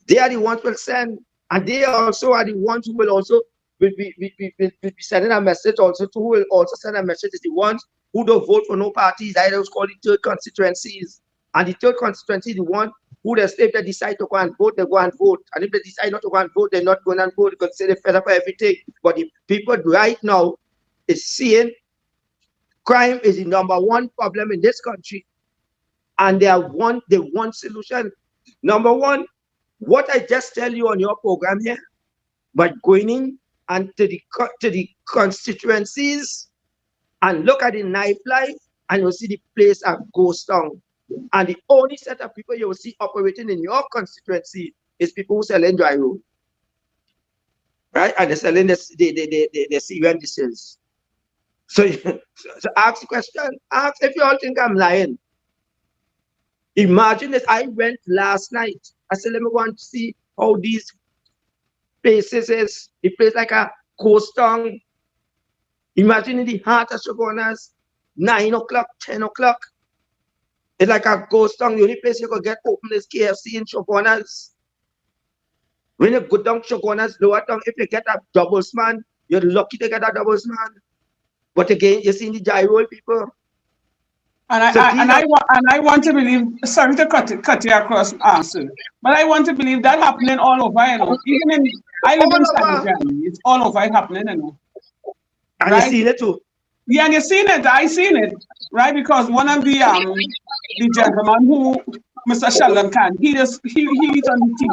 S4: They are the ones who will send, and they also are the ones who will also be sending a message also to, who will also send a message is the ones who don't vote for no parties, either what's called the third constituencies. And the third constituency is the one who if they decide to go and vote, they go and vote. And if they decide not to go and vote, they're not going and vote because they're fed up for everything. But the people right now is seeing crime is the #1 problem in this country. And they want solution. Number one, what I just tell you on your program here, but going in and to the constituencies and look at the nightlife, and you'll see the place a ghost town. And the only set of people you will see operating in your constituency is people who selling dry road. Right? And they're selling the Syrian dishes. So ask the question, ask if you all think I'm lying. Imagine this, I went last night. I said, let me go and see how these places is. The place like a ghost town. Imagine in the heart of Shogunas, 9 o'clock, 10 o'clock. It's like a ghost town. The only place you could get open is KFC in Shogunas. When you go down Shogunas, lower down, if you get a doubles man, you're lucky to get a doubles man. But again, you see the gyro people.
S3: And I want to believe, sorry to cut you across, answer, but I want to believe that happening all over, you know. Even in, I live in San Diego, it's all over it happening, you know.
S4: And right? You seen it too?
S3: Yeah, and you seen it, I seen it, right? Because one of the gentlemen who, Mr. Sheldon Khan, he's on the team,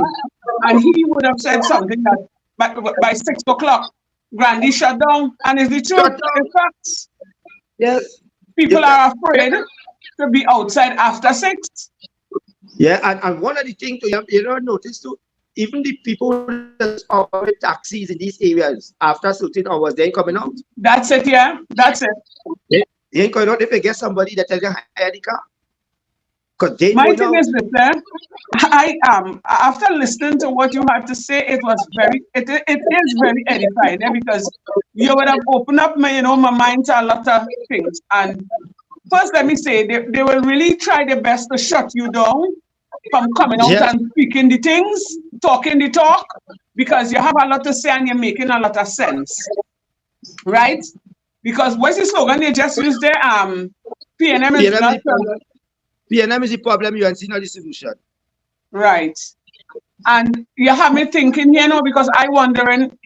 S3: and he would have said something that by 6 o'clock, Grandy shut down, and it's the truth, it's facts.
S4: Yes.
S3: People are afraid to be outside after 6.
S4: Yeah, and one of the things you don't notice too, even the people that operate taxis in these areas after certain hours, they ain't coming out.
S3: That's it, yeah. That's it.
S4: They ain't going out if they get somebody that tells them hire the car. Because they
S3: my thing is this, I after listening to what you had to say, it is very edifying, because you would have opened up my mind to a lot of things. And first, let me say, they will really try their best to shut you down from coming out and speaking the things, talking the talk, because you have a lot to say and you're making a lot of sense, right? Because what's the slogan they just used there? PNM is not.
S4: PNM is the problem, UNC not the solution.
S3: Right. And you have me thinking, because I wondering,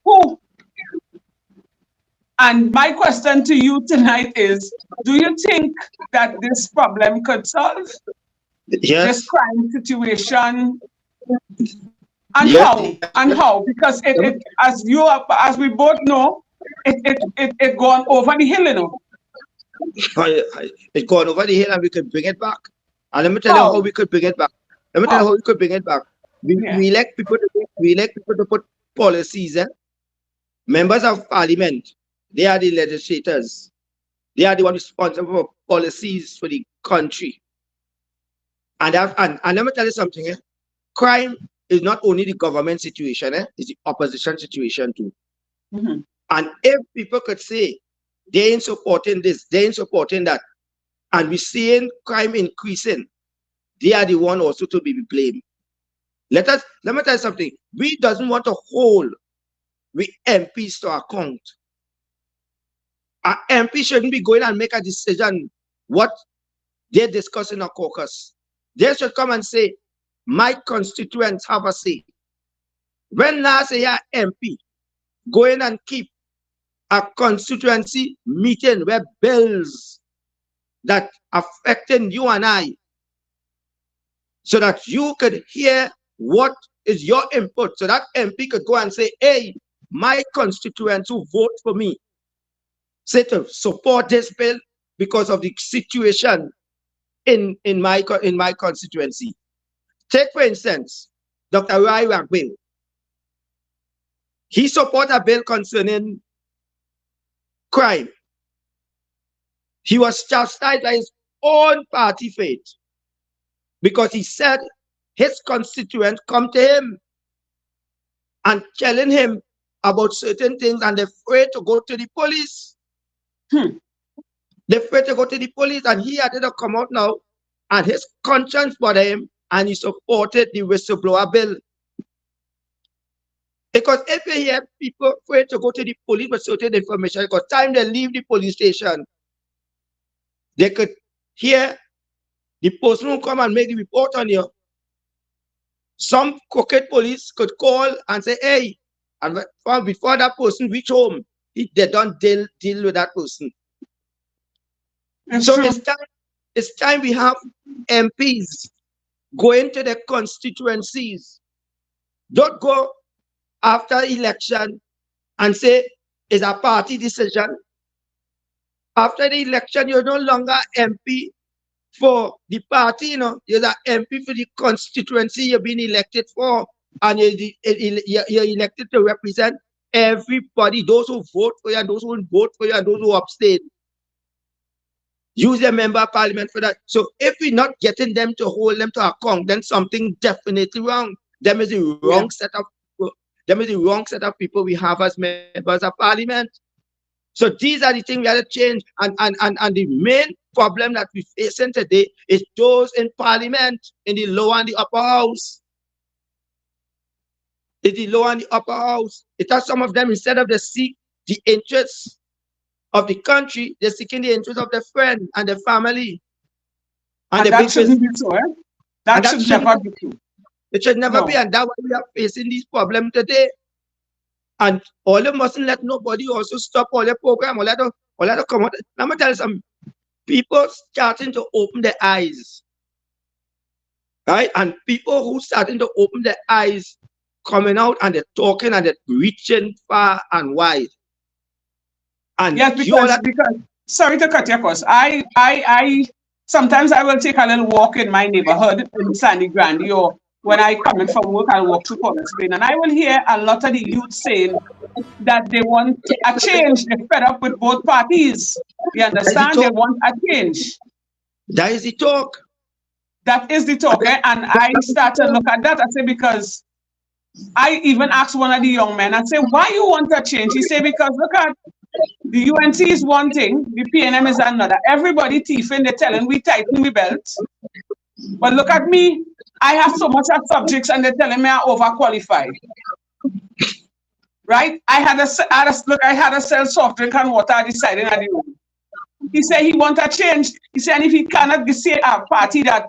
S3: who? And my question to you tonight is, do you think that this problem could solve this crime situation? And how? And how? Because it as we both know, it gone over the hill,
S4: It's gone over the hill and we could bring it back. And let me tell you how we could bring it back. We elect people to put policies. Members of parliament, they are the legislators. They are the ones responsible for policies for the country. And let me tell you something. Crime is not only the government situation, it's the opposition situation too.
S3: Mm-hmm.
S4: And if people could say they ain't supporting this, they ain't supporting that, and we're seeing crime increasing, they are the one also to be blamed. Let me tell you something. We doesn't want to hold we MPs to account. Our MP shouldn't be going and make a decision what they discuss in a caucus. They should come and say, my constituents have a say. When last year MP go in and keep a constituency meeting where bills that affecting you and I, so that you could hear what is your input, so that MP could go and say, hey, my constituents who vote for me say to support this bill because of the situation in my constituency. Take, for instance, Dr. Rai Wendell. He supported a bill concerning crime. He was chastised by his own party for it because he said his constituents come to him and telling him about certain things and they're afraid to go to the police. They're afraid to go to the police, and he had to come out now and his conscience bothered him and he supported the whistleblower bill. Because if you hear people afraid to go to the police with certain information, because time they leave the police station, they could hear the person who come and make the report on you. Some crooked police could call and say, hey, and before that person reach home, they don't deal with that person. So it's time we have MPs go into the constituencies. Don't go after election and say it's a party decision. After the election, you're no longer MP for the party, you're the MP for the constituency you've been elected for, and you're elected to represent everybody, those who vote for you, and those who won't vote for you, and those who abstain. Use a member of parliament for that. So if we're not getting them to hold them to account, then something definitely wrong. Them is the wrong set of people. Them is the wrong set of people we have as members of parliament. So these are the things we have to change. And the main problem that we're facing today is those in parliament, in the lower and the upper house. In the lower and the upper house. It has some of them, instead of they seek the interests of the country, they're seeking the interests of their friend and their family.
S3: And that shouldn't be so, eh? That should never be true.
S4: It should never be, and that's why we are facing these problems today. And all of mustn't let nobody also stop all their program, or let them come out. Let me tell you something. People starting to open their eyes. Right? And people who starting to open their eyes, coming out and they're talking and they're reaching far and wide. And
S3: yes, because sorry to cut you across. I sometimes I will take a little walk in my neighborhood in Sandy Grande, or when I come in from work, I'll walk through Collins Green, and I will hear a lot of the youth saying that they want a change. They're fed up with both parties. You understand? They want a change.
S4: That is the talk.
S3: That is the talk, eh? And I start to look at that. I say, because I even asked one of the young men, I say, why you want a change? He say, because look at the UNC is one thing, the PNM is another. Everybody thieving, they're telling we tighten we belts. But look at me, I have so much of subjects and they're telling me I'm overqualified. Right? I had a sell soft drink and water I decided at the room. He said he want a change. He said, and if he cannot say a party that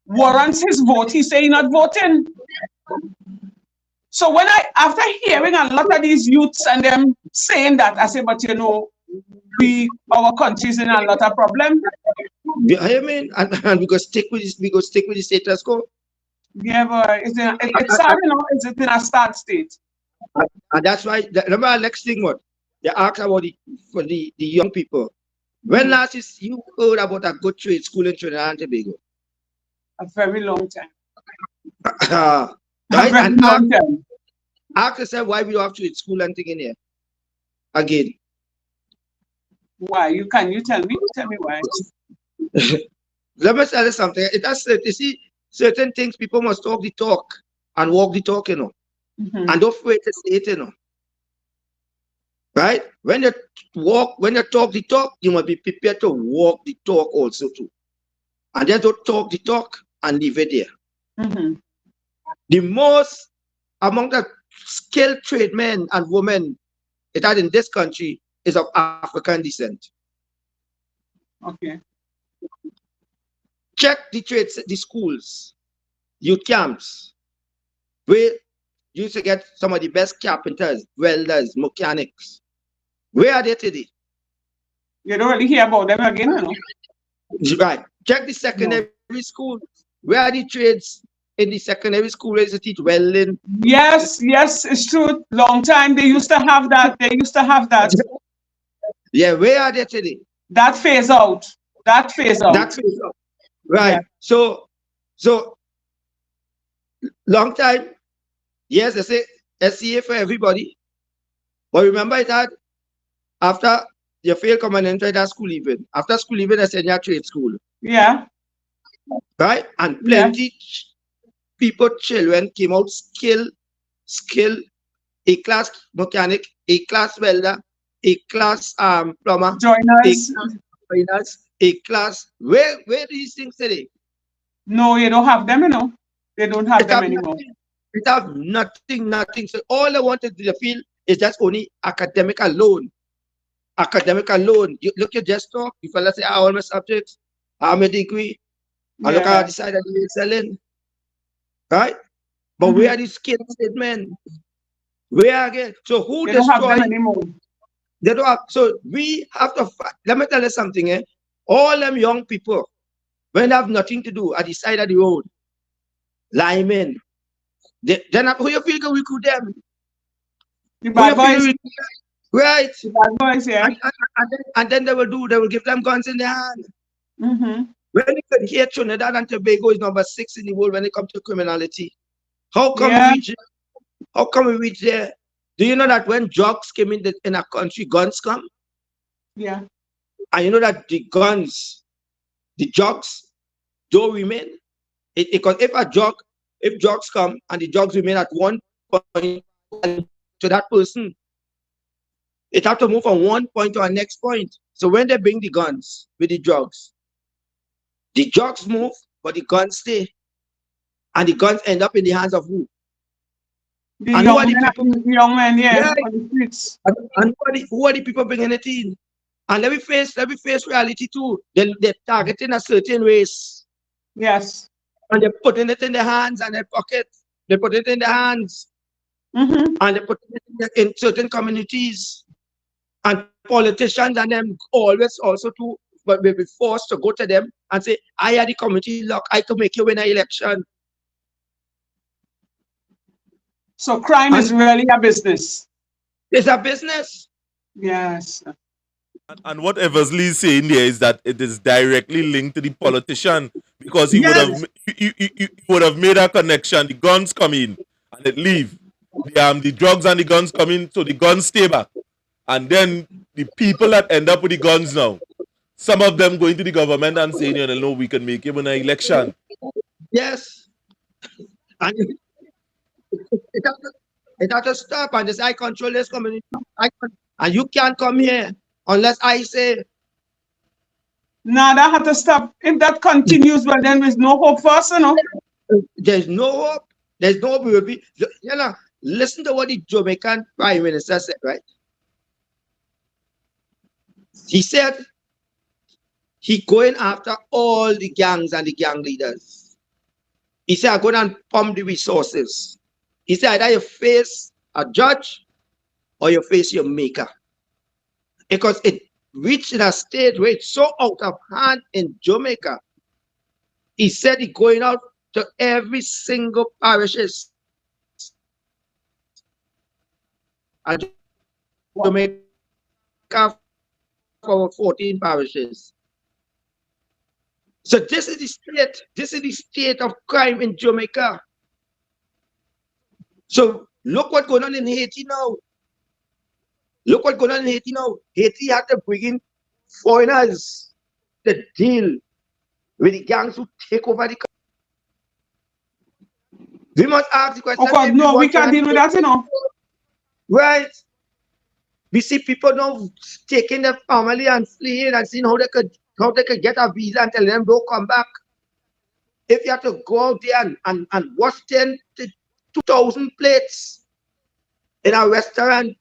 S3: warrants his vote, he said he's not voting. So when after hearing a lot of these youths and them saying that, I say, but our country's in a lot of problems.
S4: Yeah, I mean, and we go stick with this, we go stick with the status quo.
S3: Yeah, but it's sad, it's in a sad state.
S4: And that's why, remember our next thing, what? They asked about for the young people. When last you heard about a good trade school in Trinidad and Tobago?
S3: A very long time.
S4: Right? And ask yourself why we don't have trade school and thing in here. Again.
S3: Why? Can you tell me? Tell me why.
S4: Let me tell you something. It has, you see, certain things people must talk the talk and walk the talk, And don't wait to say it, Right? When you when you talk the talk, you must be prepared to walk the talk also too. And then to talk the talk and leave it there.
S3: Mm-hmm.
S4: The most among the skilled trade men and women it had in this country is of African descent.
S3: Okay.
S4: Check the trades, the schools, youth camps, where you used to get some of the best carpenters, welders, mechanics. Where are they today?
S3: You don't really hear about them again, you know.
S4: Right. Check the
S3: No.
S4: secondary school. Where are the trades in the secondary school where they teach welding?
S3: Yes, yes, it's true. Long time they used to have that. They used to have that.
S4: Yeah, where are they today?
S3: That phase out. That phase out.
S4: That's it.
S3: Yeah.
S4: Right. So long time, yes, they say SCA for everybody. But remember it had after you fail come and enter that school even. After school even, they send you a trade school.
S3: Yeah.
S4: Right? And
S3: Yeah.
S4: plenty people, children came out skill, A class mechanic, A class welder, A class plumber, A
S3: Joiners.
S4: class finance, A class. Where these things today?
S3: No, you don't have them, you know. They don't have
S4: It
S3: them
S4: have
S3: anymore.
S4: nothing. It have nothing. So all I wanted to feel is just only academic alone. Academic alone. You look, you just talk. You fellas say, all my subjects, I have a degree. I look at
S3: Yeah.
S4: the side that you're excelling. Right? But
S3: Mm-hmm.
S4: where are these kids, men? Where again? So who
S3: They don't have them
S4: destroy?
S3: anymore.
S4: They don't have, so we have to let me tell you something, eh? All them young people, when they have nothing to do at the side of the road, linemen, they're not who you feel can recruit them?
S3: The
S4: Who you
S3: bad
S4: feel
S3: boys.
S4: recruit? Right?
S3: The bad boys, yeah.
S4: And then they will give them guns in their hand.
S3: Mm-hmm.
S4: When you could hear Trinidad and Tobago is number 6 in the world when it comes to criminality. How come we
S3: Yeah.
S4: reach how come we reach there? Do you know that when drugs came in a country, guns come?
S3: Yeah.
S4: And you know that the drugs don't remain? Because if drugs come and the drugs remain at one point to that person, it have to move from one point to our next point. So when they bring the guns with the drugs move, but the guns stay, and the guns end up in the hands of who?
S3: The
S4: And who are
S3: young
S4: the
S3: men,
S4: people?
S3: yeah,
S4: Yeah,
S3: on the streets.
S4: and who are the people bringing it in? And let me face reality too. They're targeting a certain race,
S3: Yes.
S4: and they're putting it in their hands and their pockets. They put it in their hands
S3: Mm-hmm.
S4: and they put it in certain communities. And politicians and them always also too, but will be forced to go to them and say, I had the community lock, I could make you win an election.
S3: So crime is
S4: And
S3: really a business.
S4: it's a business.
S3: Yes.
S2: And what Eversly is saying there is that it is directly linked to the politician because he would
S4: Yes,
S2: have he would have made a connection. The guns come in and it leave. The drugs and the guns come in, so the guns stay back. And then the people that end up with the guns now, some of them going to the government and saying, you know, we can make him an election.
S4: yes. And it has to, it has to stop and this I control this community. And you can't come here unless I say
S3: Now that have to stop. If that continues, well, then there's no hope for us, you know.
S4: there's no hope. There's no hope. We will be, you know, listen to what the Jamaican Prime Minister said, right? He said he going after all the gangs and the gang leaders. He said, I'm going to pump the resources. He said, either you face a judge or you face your maker. Because it reached in a state where it's so out of hand in Jamaica. He said he's going out to every single parishes. And Jamaica for 14 parishes. So this is the state of crime in Jamaica. So look what's going on in Haiti now. Look what's going on in Haiti now. Haiti had to bring in foreigners to deal with the gangs who take over the country. We must ask the question
S3: Of course,
S4: if we
S3: no, we
S4: want
S3: can't deal with that, you know.
S4: right. We see people now taking their family and fleeing and seeing how they could get a visa and tell them don't come back. If you have to go out there and wash 10 to 2,000 plates in a restaurant,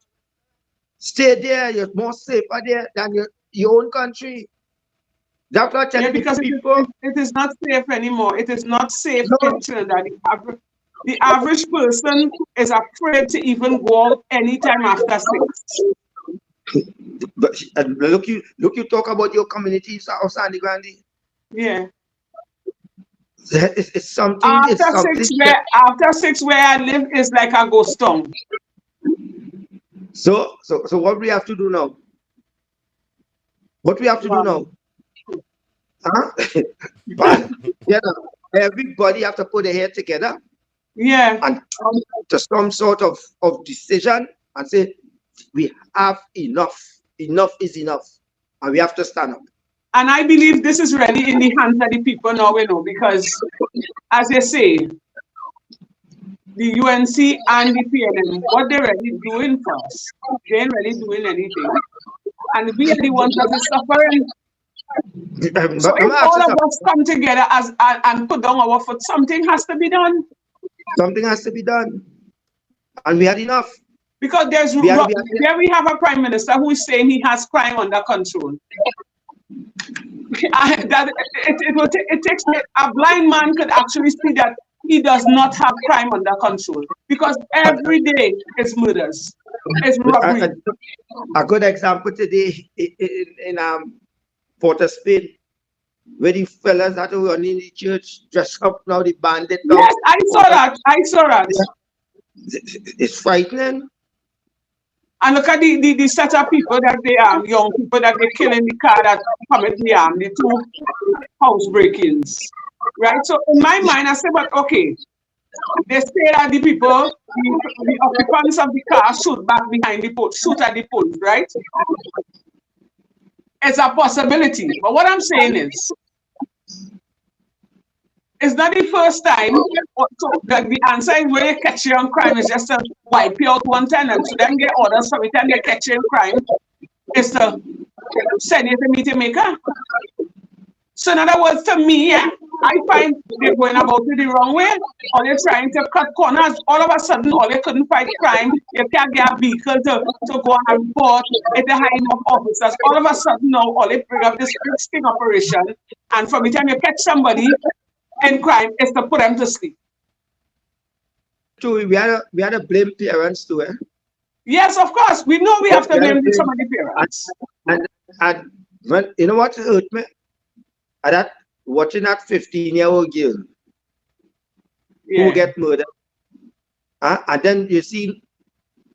S4: stay there, you're more safer there than your own country. That's what I'm
S3: Yeah,
S4: telling
S3: because
S4: people.
S3: it is not safe anymore. It is not safe
S4: No,
S3: in Trinidad. The average person is afraid to even go out anytime after 6.
S4: but look, you talk about your community of Sandy Grande.
S3: Yeah.
S4: It's something. It's something.
S3: After 6 where I live is like a ghost town.
S4: So what we have to do now? What we have to do
S3: Wow.
S4: now? Huh? But everybody have to put their head together
S3: Yeah.
S4: and come to some sort of decision and say we have enough. Enough is enough, and we have to stand up.
S3: And I believe this is really in the hands of the people now, because as they say, the UNC and the PNM, what they're really doing for us, they ain't really doing anything. And we are the ones that are suffering. So
S4: But
S3: if
S4: I'm
S3: all
S4: asking
S3: of us come together and put down our foot, something has to be done.
S4: something has to be done, and we had enough.
S3: Because there we have a prime minister who is saying he has crime under control. It takes a blind man could actually see that he does not have crime under control, because every day it's murders, it's robbery.
S4: A good example today in Port of Spain, where the fellas that were running the church dressed up now, the bandit.
S3: Yes, I saw that.
S4: It's frightening.
S3: And look at the set of people that they young people that they kill in the car that commit the 2 house break-ins. Right? So in my mind, I said, but okay, they say that the people, the occupants of the car shoot back behind the police, shoot at the police, right? It's a possibility. But what I'm saying is, it's not the first time. So the answer is where you catch you on crime is just to wipe you out one time and to then get orders for every time they catch you in crime is to send you to meeting maker. So in other words, to me, I find they're going about it the wrong way, or they're trying to cut corners. All of a sudden, all they couldn't fight crime, you can't get a vehicle to go and report if they hire enough officers. All of a sudden now, all they bring up this big sting operation, and from the time you catch somebody in crime is to put them to sleep.
S4: We had to blame parents too, eh?
S3: Yes, of course. We know we have to blame some of the parents.
S4: And when, you know what hurt me? Watching that 15-year-old girl who get murdered. And then you see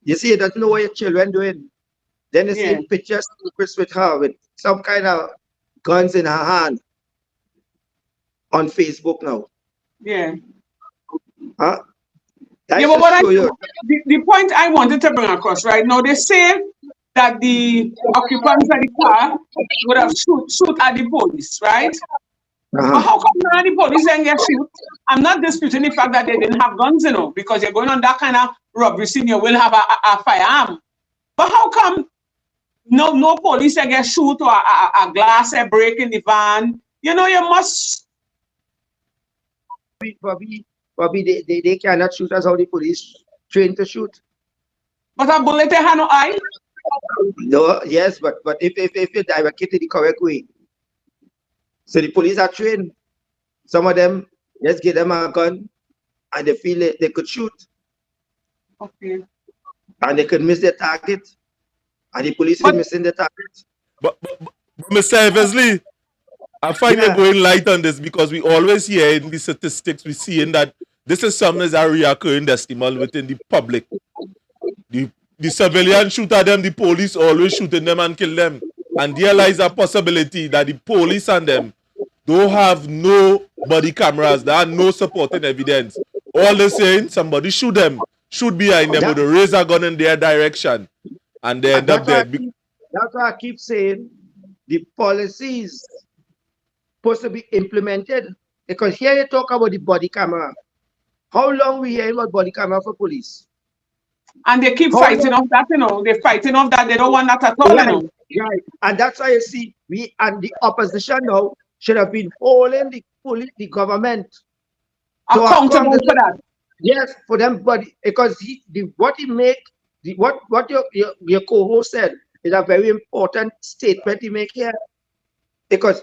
S4: you doesn't know what your children doing. Then you see pictures with her with some kind of guns in her hand on Facebook now.
S3: Yeah.
S4: Huh?
S3: But the point I wanted to bring across right now, they say that the occupants of the car would have shoot at the police, right? But how come none of the police didn't get shoot? I'm not disputing the fact that they didn't have guns, because you're going on that kind of robbery scene, you will have a firearm. But how come no police get shoot or a glass break in the van? You must.
S4: Bobby, they cannot shoot us how the police trained to shoot.
S3: But a bullet has no eye?
S4: No, yes, but if you direct it the correct way. So the police are trained. Some of them, just give them a gun and they feel they could shoot.
S3: Okay.
S4: And they could miss their target. And the police is missing the target.
S2: But Mr. Eversly, I find you're going light on this because we always hear in the statistics, we see in that this is something that's a reoccurring decimal within the public. The civilians shoot at them, the police always shooting them and kill them. And there lies a possibility that the police and them don't have no body cameras, there are no supporting evidence. All they're saying, somebody shoot them, shoot behind them with a razor gun in their direction. And they end up dead.
S4: That's why I keep saying the policies supposed to be implemented. Because here you talk about the body camera. How long we hear about body camera for police?
S3: And they keep
S4: How
S3: fighting off that, you know. They're fighting off that. They don't want that at all, you
S4: right,
S3: know.
S4: right. And that's why you see, we and the opposition now should have been holding the police, the government to account.
S3: Accountable for that.
S4: Yes, for them, but because what he make, what your co-host said is a very important statement he make here. Because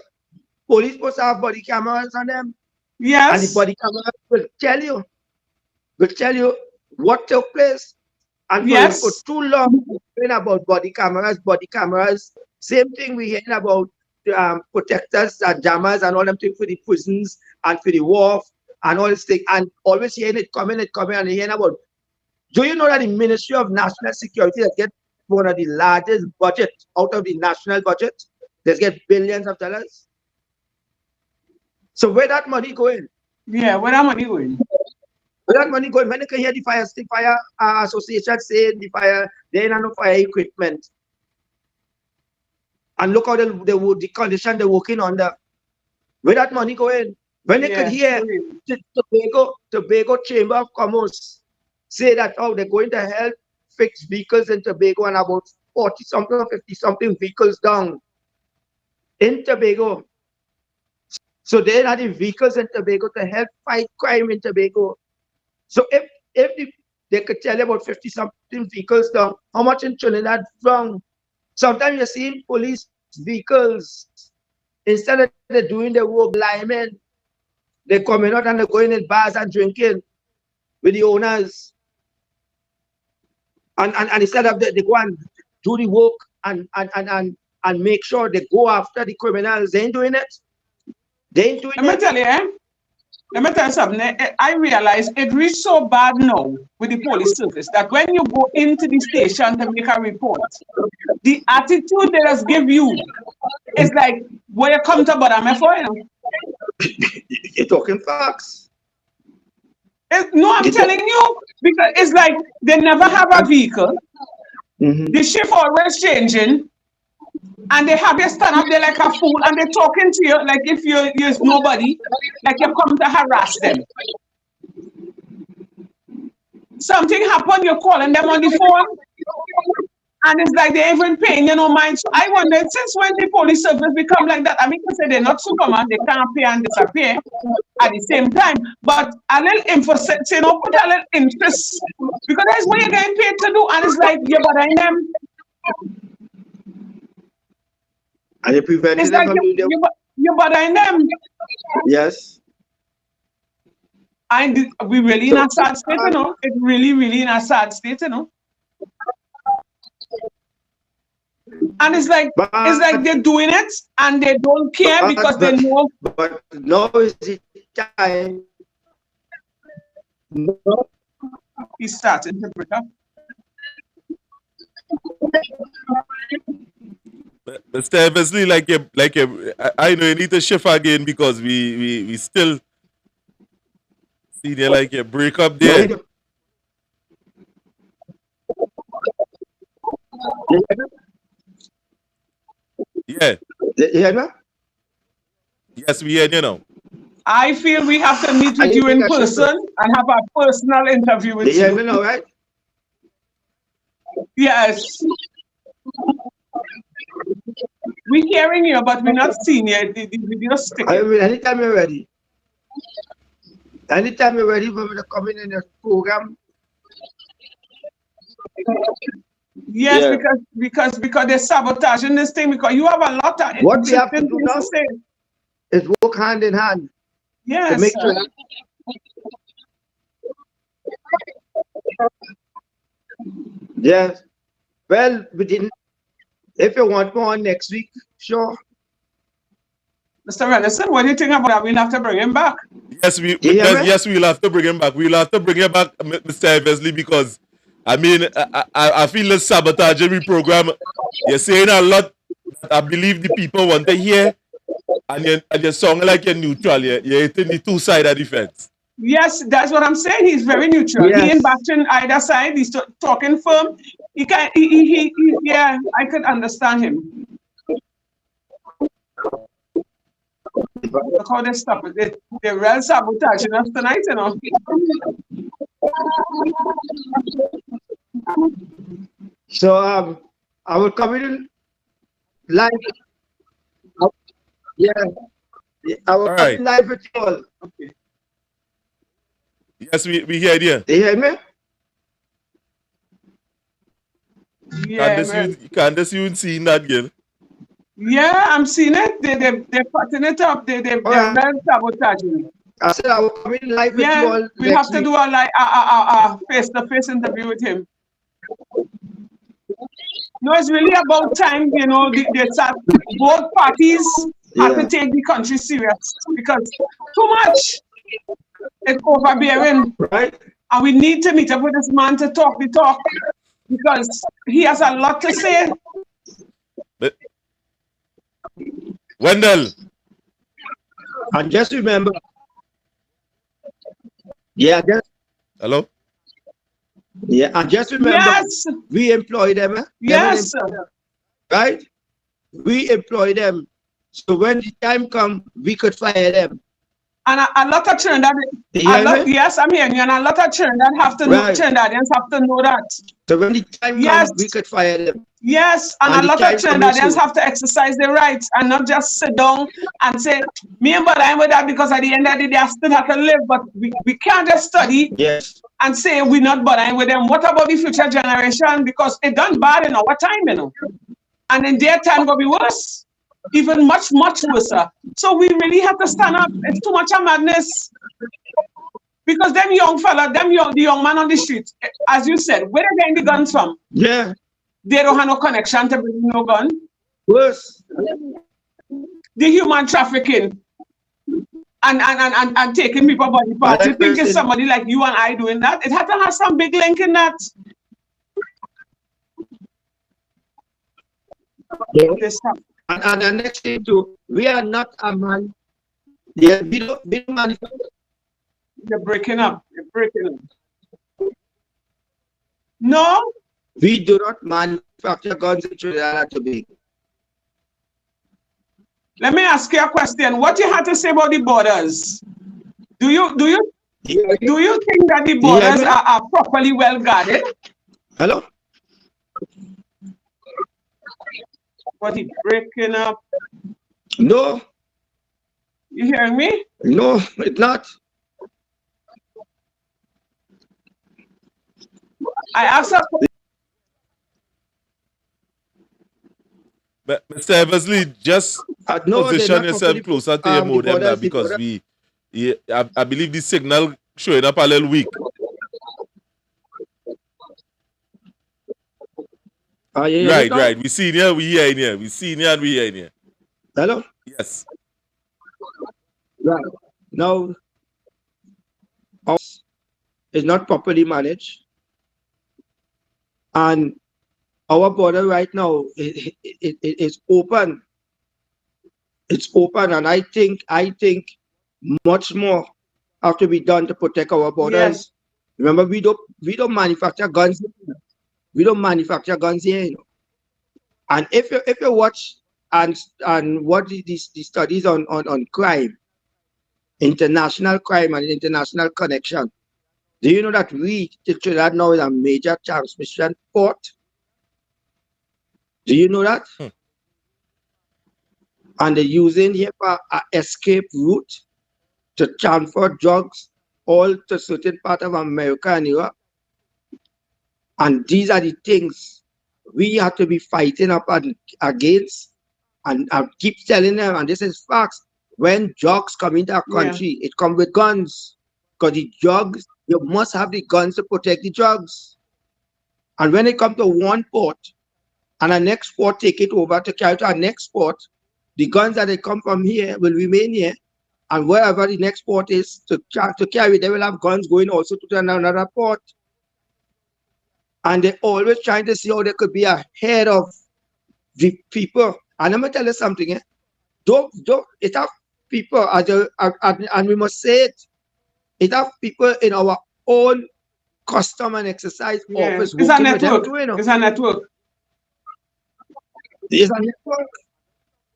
S4: police supposed to have body cameras on them, and the
S3: Yes.
S4: body cameras will tell you what took place. And for
S3: Yes.
S4: too long, we're hearing about body cameras, body cameras. Same thing we're hearing about protectors and jammers and all them things for the prisons and for the wharf and all this thing. And always hearing it coming, and hearing about. Do you know that the Ministry of National Security has get one of the largest budgets out of the national budget? They get billions of dollars. So where that money going?
S3: Yeah, where that money going?
S4: Where that money going? When you can hear the fire association saying they ain't have no fire equipment. And look how the condition they're working under. Where that money going? When they could hear the Tobago Chamber of Commerce say that, oh, they're going to help fix vehicles in Tobago, and about 40-something or 50-something vehicles down in Tobago. So they're not the vehicles in Tobago to help fight crime in Tobago. So if they could tell you about 50-something vehicles down, how much in Trinidad wrong? Sometimes you're seeing police vehicles, instead of they're doing their work, linemen, they're coming out and they're going in bars and drinking with the owners. And instead of they go and do the work and make sure they go after the criminals, they ain't doing it. They ain't doing it.
S3: Let me tell you something. I realize it reached so bad now with the police service that when you go into the station to make a report, the attitude they just give you is like, where you come to bother me for, you know?
S4: You're talking facts.
S3: No, I'm telling you, because it's like they never have a vehicle. The shift always changing. And they have you stand up there like a fool and they're talking to you like if you're nobody, like you come to harass them. Something happened, you're calling them on the phone, and it's like they're even paying you no mind. So I wonder, since when the police service become like that? I mean, to say they're not Superman, they can't pay and disappear at the same time. But a little emphasis, you know, put a little interest, because that's what you're getting paid to do, and it's like you're bothering them.
S4: And you preventing
S3: it's
S4: them
S3: like
S4: from doing their work.
S3: You're bothering them.
S4: Yes.
S3: And we really in a sad state, you know. It's really, really in a sad state, you know. And it's like they're doing it and they don't care because they know.
S4: But now is the time. No.
S3: He's starting to break up.
S2: Mr. Eversly, I know you need to shift again because we still see there like a break up there. Yeah. Yes, we hear you now.
S3: I feel we have to meet with you in person and have a personal interview with you.
S4: You hear me now, right?
S3: Yes. We're hearing you, but we're not seeing you. The video sticking.
S4: I mean, anytime you're ready. Anytime you're ready for me to come in your program.
S3: Yes, yeah. because they're sabotaging this thing, because you have a lot of
S4: what we have to do now is work hand in hand.
S3: Yes.
S4: To make sure. Yes. Well, if you want more next week, sure.
S3: Mr. Wendell, what do you think about that? We'll have to bring him back.
S2: Yes, we'll have to bring him back. We'll have to bring him back, Mr. Eversly, because I mean, I feel the sabotaging program. You're saying a lot that I believe the people want to hear, and you're sounding like you're neutral. You're hitting the two sides of the fence.
S3: Yes, that's what I'm saying. He's very neutral.
S4: Yes.
S3: He ain't bashing either side. He's talking firm. Yeah, I could understand him. Look how they stop it. They're real sabotaging us tonight, you know.
S4: So I will come in live. Yeah, I will
S2: All
S4: come
S2: right.
S4: in live with you all.
S3: Okay.
S2: Yes, we hear you.
S4: You hear me?
S3: Yeah, man.
S2: Candace, you seen that girl?
S3: Yeah, I'm seeing it. They're putting it up.
S4: All
S3: They're
S4: right.
S3: well sabotaging.
S4: I said I will come in live with you
S3: Yeah,
S4: all
S3: we'll have
S4: next
S3: to
S4: week.
S3: do a face-to-face interview with him. No, it's really about time, you know, both parties have to
S4: Yeah.
S3: take the country serious because too much is overbearing.
S4: Right?
S3: And we need to meet up with this man to talk the talk because he has a lot to say.
S2: But Wendell,
S4: And just remember, yeah,
S2: hello?
S4: and just remember,
S3: Yes,
S4: we employ them,
S3: yes.
S4: right? We employ them. So when the time comes, we could fire them.
S3: And a lot of Trinidad,
S4: You hear me?
S3: yes, I'm hearing you, and a lot of Trinidad
S4: Right.
S3: Trinidadians have to know that.
S4: So when the time
S3: Yes,
S4: comes, we could fire them.
S3: yes, and
S4: And
S3: a
S4: the
S3: lot of
S4: time coming
S3: Trinidadians
S4: soon.
S3: have to exercise their rights and not just sit down and say, me and but I'm with that because at the end of the day, I still have to live, but we can't just study
S4: Yes.
S3: and say we're not bothering with them. What about the future generation? Because it done bad in our time, you know. And in their time gonna be worse. Even much, much worse. So we really have to stand up. It's too much of madness. Because them young fella, the young man on the street, as you said, where they getting the guns from?
S4: Yeah.
S3: They don't have no connection to bring no gun.
S4: Worse.
S3: The human trafficking and taking people body parts. You think it's somebody like you and I doing that? It had to have some big link in that.
S4: Yeah. And the next thing too, we are not a man. Yeah, we don't manufacture.
S3: You're breaking up. You're breaking up. No?
S4: We do not manufacture guns in Trinidad and Tobago.
S3: Let me ask you a question. What you had to say about the borders? Do you think that the borders are properly well guarded?
S4: Hello?
S3: What he breaking up?
S4: No.
S3: You hearing me?
S4: No, it's not.
S3: I asked her.
S2: But Mr. Eversly, just
S4: No,
S2: position yourself closer to your modem now because I believe the signal showing up a little weak. Right. We see here, we hear here. We see here and we hear here.
S4: Hello?
S2: Yes.
S4: Right. Now, ours is not properly managed. And our border right now is open. It's open, and I think much more have to be done to protect our borders.
S3: Yes.
S4: Remember, we don't manufacture guns. We don't manufacture guns here, you know. And if you watch and what the studies on crime, international crime and international connection, do you know that Trinidad now is a major transmission port? Do you know that? And they're using here for an escape route to transfer drugs all to certain part of America and Europe. And these are the things we have to be fighting up against and keep telling them, and this is facts. When drugs come into our country, it comes with guns. Because the drugs, you must have the guns to protect the drugs. And when it comes to one port, and the next port take it over to carry to our next port, the guns that they come from here will remain here. And wherever the next port is to carry, they will have guns going also to another port. And they're always trying to see how they could be ahead of the people. And I'm going to tell you something. It have people, and we must say it, it have people in our own custom and exercise office.
S3: It's a network. It's a network.
S4: It's a network.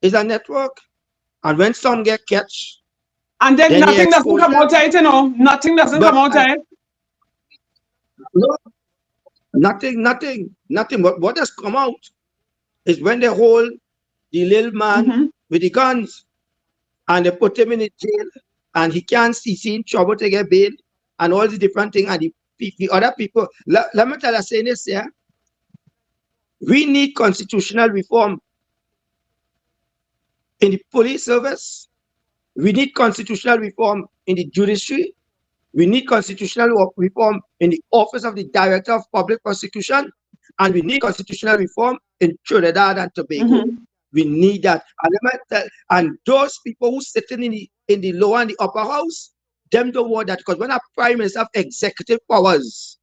S4: It's a network. And when some get catch,
S3: and then nothing doesn't come out of it, you know. Nothing doesn't come out of it.
S4: Nothing. What has come out is when they hold the little man with the guns and they put him in a jail and he can't see, he's in trouble to get bail and all the different things. And the other people, let me tell you, saying this here, we need constitutional reform in the police service. We need constitutional reform in the judiciary. We need constitutional reform in the Office of the Director of Public Prosecution. And we need constitutional reform in Trinidad and Tobago. We need that. And those people who sitting in the lower and the upper house, them don't want that. Because when a prime minister have executive powers,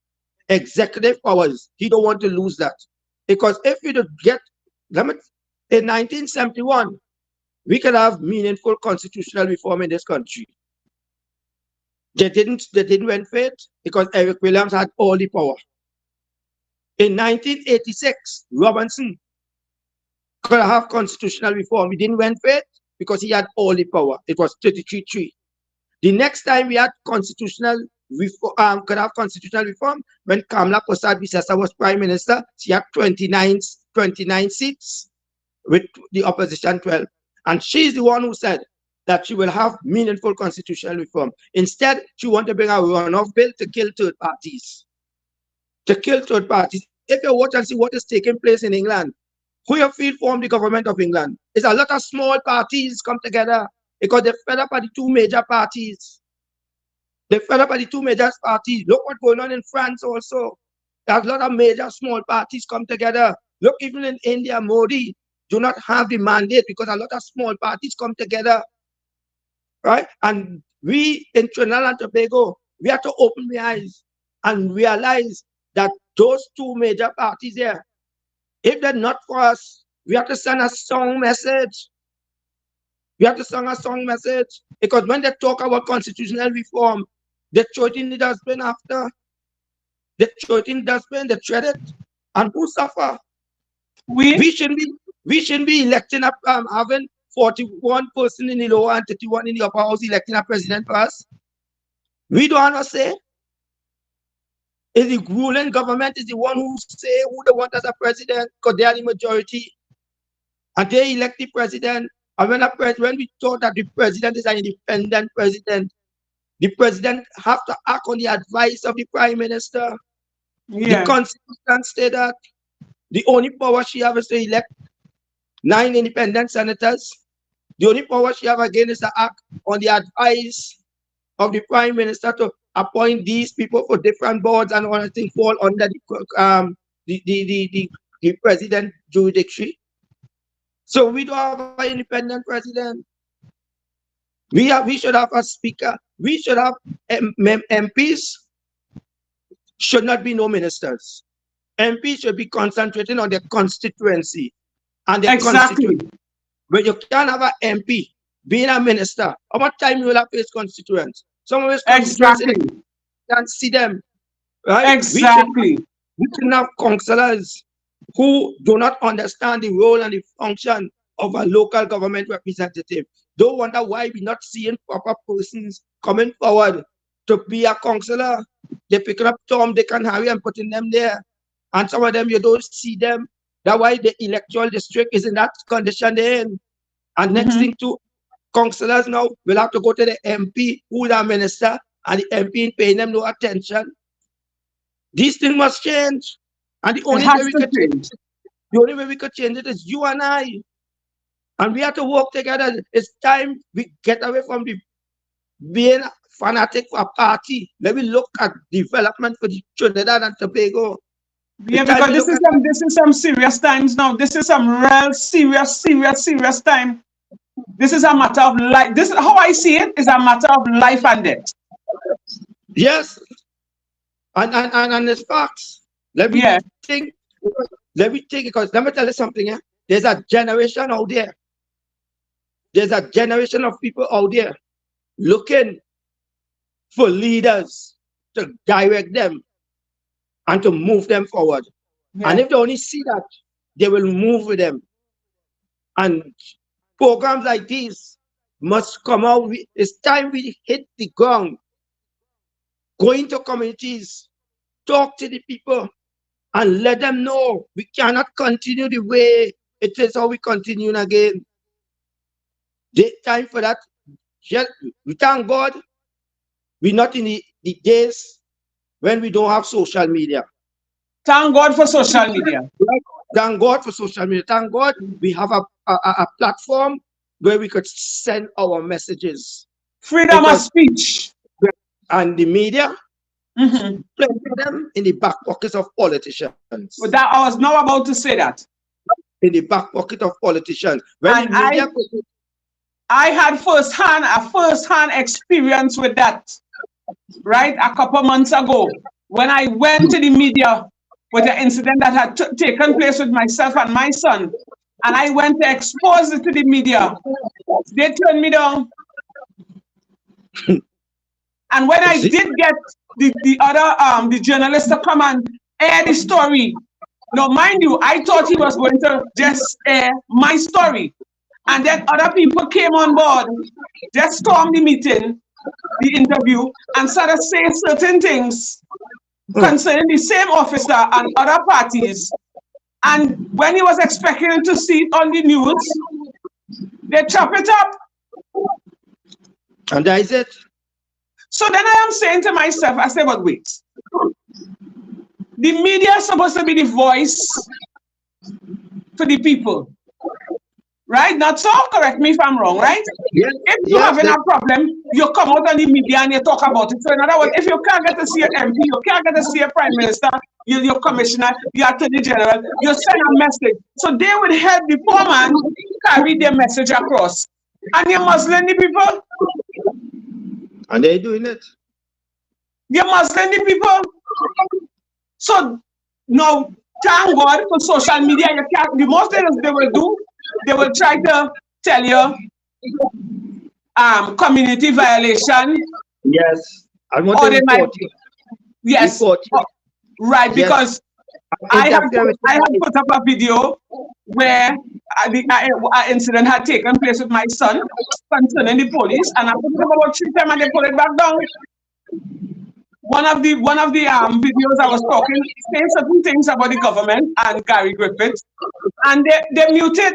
S4: he don't want to lose that. Because if we don't get, in 1971, we could have meaningful constitutional reform in this country. They didn't went for it because Eric Williams had all the power. In 1986, Robinson could have constitutional reform. He didn't went for it because he had all the power. It was 33-3. The next time we had constitutional reform, could have constitutional reform when Kamala Persad-Bissessar was prime minister. She had 29 seats with the opposition 12. And she's the one who said that she will have meaningful constitutional reform. Instead, she wants to bring a runoff bill to kill third parties. If you watch and see what is taking place in England, who you feel formed the government of England? It's a lot of small parties come together because they're fed up at the two major parties. Look what's going on in France also. There's a lot of major small parties come together. Look, even in India, Modi do not have the mandate because a lot of small parties come together. Right? And we in Trinidad and Tobago, we have to open the eyes and realize that those two major parties here, if they're not for us, we have to send a strong message. Because when they talk about constitutional reform, they throw it in the dustbin after. They tread it. And who suffer? We shouldn't be electing up, having 41 person in the lower and 31 in the upper house electing a president for us. We don't have to say. Is the ruling government is the one who say who they want as a president because they are the majority. And they elect the president. And when we thought that the president is an independent president, the president have to act on the advice of the prime minister. The constitution states that the only power she has is to elect 9 independent senators. The only power she have again is to act on the advice of the prime minister to appoint these people for different boards and all things fall under the president jurisdiction. So we don't have an independent president. We should have a speaker. We should have MPs. Should not be no ministers. MPs should be concentrating on their constituency and their constituency. But you can't have an MP being a minister. How much time you will have his constituents? Some of his constituents can't see them. Right? We should have councillors who do not understand the role and the function of a local government representative. Don't wonder why we're not seeing proper persons coming forward to be a councillor. They're picking up Tom, Dick, and Harry and putting them there. And some of them, you don't see them. That's why the electoral district is in that condition they're in. And next thing too, councillors now will have to go to the MP who is a minister, and the MP ain't paying them no attention. These things must change. And the only way we could change it is you and I. And we have to work together. It's time we get away from being fanatic for a party. Let me look at development for the Trinidad and Tobago.
S3: Yeah, because this is some serious times now. This is some real serious time. This is a matter of life. This is how I see it, is a matter of life and death.
S4: Yes. And it's facts. Let me think, because let me tell you something. There's a generation out there. There's a generation of people out there looking for leaders to direct them and to move them forward. And if they only see that, they will move with them. And programs like these must come out. It's time we hit the ground, go into communities, talk to the people, and let them know we cannot continue the way it is how we continue again. Time for that. Yeah, we thank God we're not in the days when we don't have social media.
S3: Thank God for social media.
S4: Thank God for social media. Thank God we have a platform where we could send our messages.
S3: Freedom of speech.
S4: And the media,
S3: Mm-hmm.
S4: plenty of them in the back pockets of politicians.
S3: But that, I was now about to say that.
S4: In the back pocket of politicians. When
S3: And
S4: the media...
S3: I had a first-hand experience with that, right? A couple months ago, when I went to the media with an incident that had taken place with myself and my son, and I went to expose it to the media, they turned me down. And when I did get the journalist to come and air the story, now mind you, I thought he was going to just air my story. And then other people came on board, just stormed the meeting, the interview, and started saying certain things concerning the same officer and other parties. And when he was expecting to see it on the news, they chop it up.
S4: And that is it.
S3: So then I am saying to myself, I say, but wait. The media is supposed to be the voice for the people. Right? Not so, correct me if I'm wrong, right?
S4: Yes,
S3: If you're having a problem, you come out on the media and you talk about it. So in other words, if you can't get to see an MP, you can't get to see a prime minister, your commissioner, your attorney general, you send a message. So they would help the poor man carry their message across. And you're muzzling the people.
S4: And they're doing it.
S3: You're muzzling the people. So now, thank God for social media. You can't, the most things they will do, they will try to tell you community violation.
S4: Yes. I want to report you.
S3: Yes.
S4: Report you.
S3: Right, because I have put up a video where an incident had taken place with my son concerning the police, and I put it up about 3 times and they put it back down. One of the videos I was talking, saying certain things about the government and Gary Griffith, and they muted.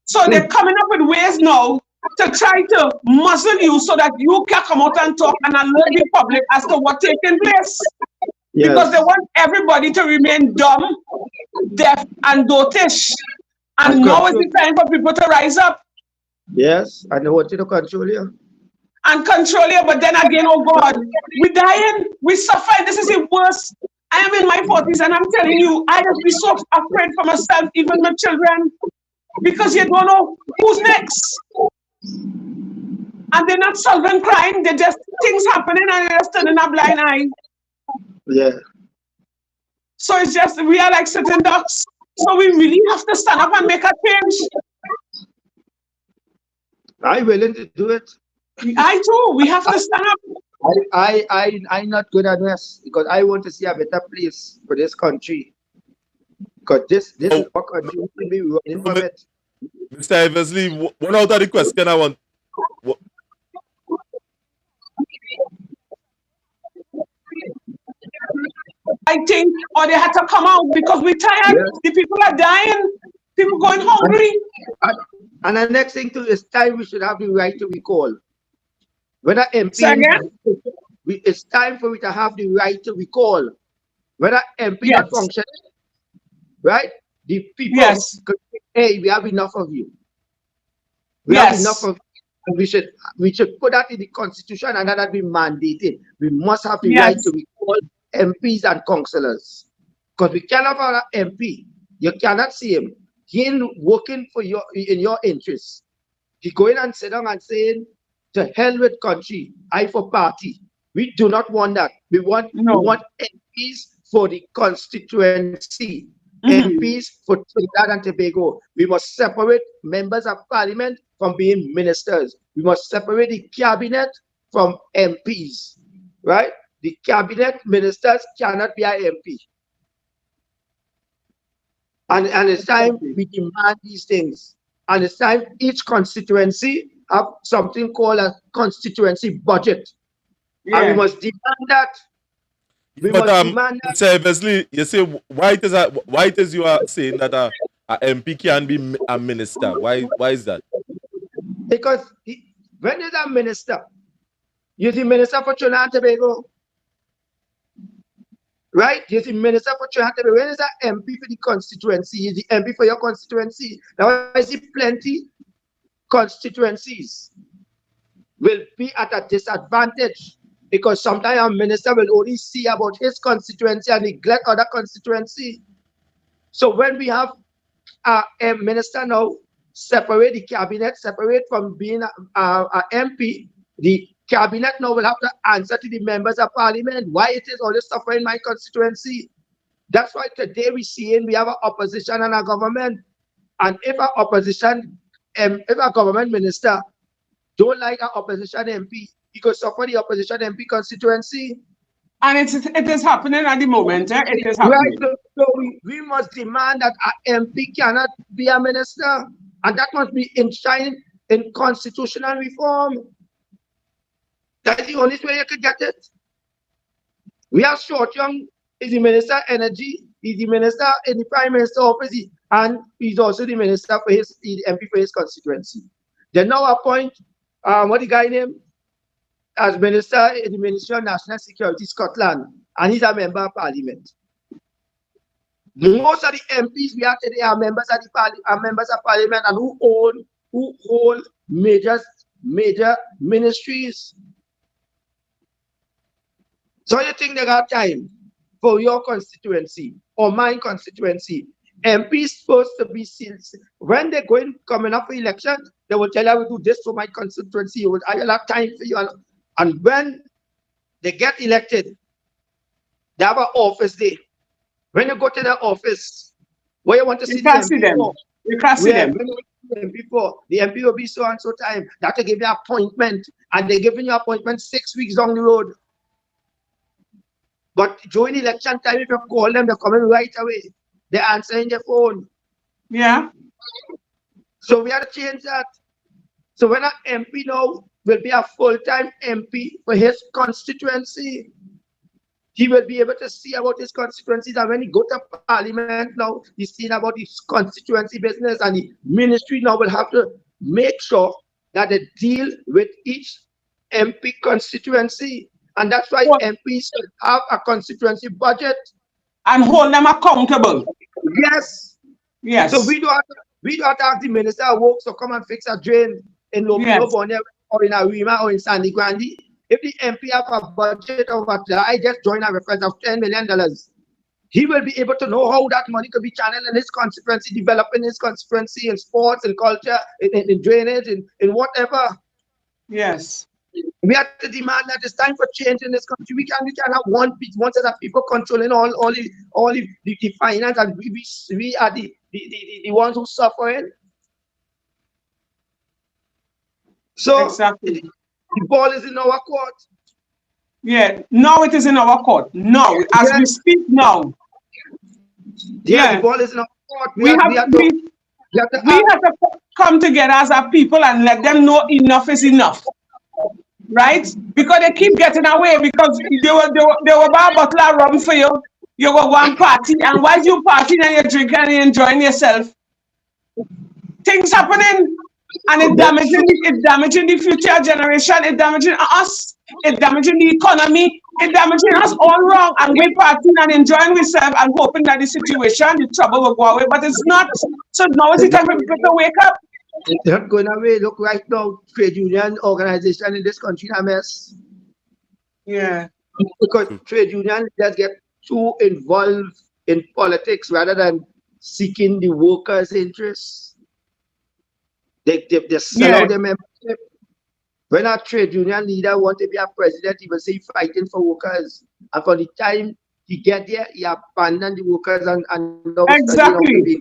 S3: So they're coming up with ways now to try to muzzle you so that you can come out and talk and alert the public as to what's taking place. Yes. Because they want everybody to remain dumb, deaf, and dotish. And now is the time for people to rise up.
S4: Yes, and they want you to control you.
S3: And control you, but then again, oh God, we're dying, we suffer. This is the worst. I am in my 40s and I'm telling you, I have been so afraid for myself, even my children, because you don't know who's next. And they're not solving crime, they're just things happening and they're just turning a blind eye.
S4: Yeah.
S3: So it's just, we are like sitting ducks. So we really have to stand up and make a change.
S4: I'm willing to do it.
S3: I too, we have to stand up.
S4: I'm not good at this because I want to see a better place for this country. Because this is what country will be running from it.
S2: Mr. Eversly, one out of the question I want.
S3: I think, or they had to come out because we're tired. Yes. The people are dying. People going hungry.
S4: And the next thing too is time we should have the right to recall. Whether MP, it's time for we to have the right to recall. Whether MP not functioning, right? The people could say, hey, we have enough of you. We have enough of you. And we should put that in the constitution and that be mandated. We must have the right to recall MPs and councillors. Because we cannot have an MP. You cannot see him. He ain't working for in your interests. He going and sit down and saying, to hell with country, I for party. We do not want that. We want MPs for the constituency. MPs for Trinidad and Tobago. We must separate members of parliament from being ministers. We must separate the cabinet from MPs. Right? The cabinet ministers cannot be an MP. And it's time we demand these things. And it's time each constituency have something called a constituency budget. And we must demand that. We
S2: But
S4: must demand that
S2: Sir Eversly, you say why it is you are saying that a MP can be a minister? Why is that?
S4: because when there's a minister, you're the minister for Trinidad and Tobago, right? You're the minister for Trinidad and Tobago. When there's an MP for the constituency, you're the MP for your constituency. Now I see plenty constituencies will be at a disadvantage because sometimes a minister will only see about his constituency and neglect other constituency. So when we have a minister now separate the cabinet, separate from being a MP, the cabinet now will have to answer to the members of parliament why it is always suffering my constituency. That's why today we have an opposition and a government. And if an opposition, if a government minister don't like an opposition MP, he could suffer the opposition MP constituency.
S3: And it is happening at the moment. It is
S4: Right,
S3: happening.
S4: so we must demand that an MP cannot be a minister, and that must be enshrined in constitutional reform. That's the only way you could get it. We have Short Young, is the Minister of Energy, he's the Minister in the Prime Minister office, and he's also the Minister for the MP for his constituency. They now appoint, what the guy named, as Minister in the Ministry of National Security, Scotland, and he's a member of Parliament. Most of the MPs we have today are members of Parliament and who hold major ministries. So you think they got time for your constituency or my constituency? MPs supposed to be serious. When they're coming up for election, they will tell you I will do this for my constituency. I will have time for you. And when they get elected, they have an office day. When you go to the office, where you want to see the MP for?
S3: You can't see them.
S4: The MP will be so and so time. That will give you an appointment, and they're giving you an appointment 6 weeks down the road. But during election time, if you call them, they're coming right away. They're answering their phone.
S3: Yeah.
S4: So we have to change that. So when an MP now will be a full-time MP for his constituency, he will be able to see about his constituencies. And when he go to Parliament now, he's seeing about his constituency business, and the ministry now will have to make sure that they deal with each MP constituency. And that's why MPs should have a constituency budget.
S3: And hold them accountable.
S4: Yes.
S3: Yes.
S4: So we don't have to ask the Minister of Works to come and fix a drain in Lobino Bonnet or in Arima or in Sandy Grandi. If the MP have a budget of I just joined a reference of $10 million, he will be able to know how that money could be channeled in his constituency, developing his constituency in sports, in culture, in drainage, in whatever.
S3: Yes.
S4: We have to demand that it's time for change in this country. We can have one set of people controlling all the finance, and we are the ones who suffer it. So
S3: exactly.
S4: The ball is in our court.
S3: Yeah, now it is in our court. Now, as we speak now.
S4: Yeah, the ball is in our court.
S3: We have to come together as a people and let them know enough is enough. Right? Because they keep getting away, because they will buy a bottle of rum for you. You go one party, and while you partying and you're drinking and you're enjoying yourself, things happening, and it's damaging the future generation, it's damaging us, it's damaging the economy, it's damaging us all wrong, and we're partying and enjoying ourselves and hoping that the situation, the trouble will go away, but it's not. So now is the time for people to wake up.
S4: It's not going away. Look, right now, trade union organization in this country are a mess.
S3: Yeah.
S4: Because trade unions just get too involved in politics rather than seeking the workers' interests. They sell out their membership. When a trade union leader wants to be a president, he will say fighting for workers. And for the time he get there, he abandoned the workers and
S3: exactly.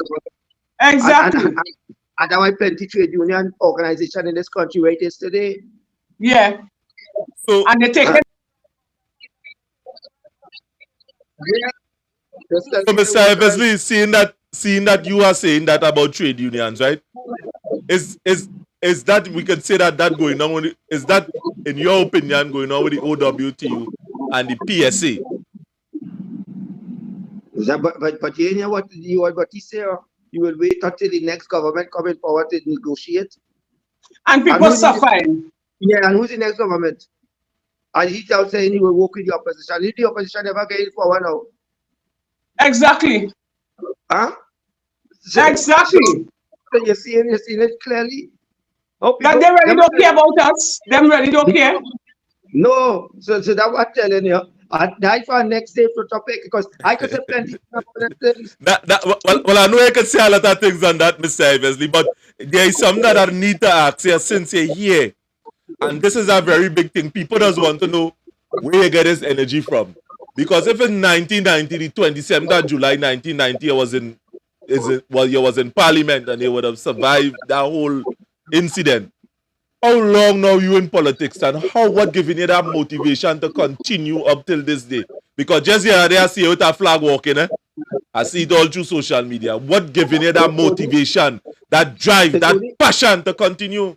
S3: Exactly.
S4: And there are plenty trade union organization in this country where it is today.
S3: Yeah. So, and they take it.
S2: So, Mr. Eversly, seeing that you are saying that about trade unions, right? Is that we can say that going on with, is that in your opinion going on with the OWTU and the PSA?
S4: But you know what he say? You will wait until the next government coming forward to negotiate.
S3: And
S4: And
S3: people suffering.
S4: and who's the next government? And he tells saying he will work with the opposition. If the opposition never get it forward now,
S3: Exactly.
S4: huh? So
S3: Exactly.
S4: you're seeing it clearly. Oh,
S3: That
S4: people,
S3: they really
S4: them
S3: don't care about us. Them really don't care.
S4: no. So that what I'm telling you. And that's for next day for topic because I could say plenty of other things.
S2: Well, I know I can say a lot of things on that, Mr. Eversly, but there is something that I need to ask you since you're here. And this is a very big thing. People just want to know where you get this energy from. Because if in 1990, the 27th of July 1990, you was in Parliament and you would have survived that whole incident. How long now you in politics and what giving you that motivation to continue up till this day? Because just here I see you with a flag walking, eh? I see it all through social media. What giving you that motivation, that drive, that passion to continue?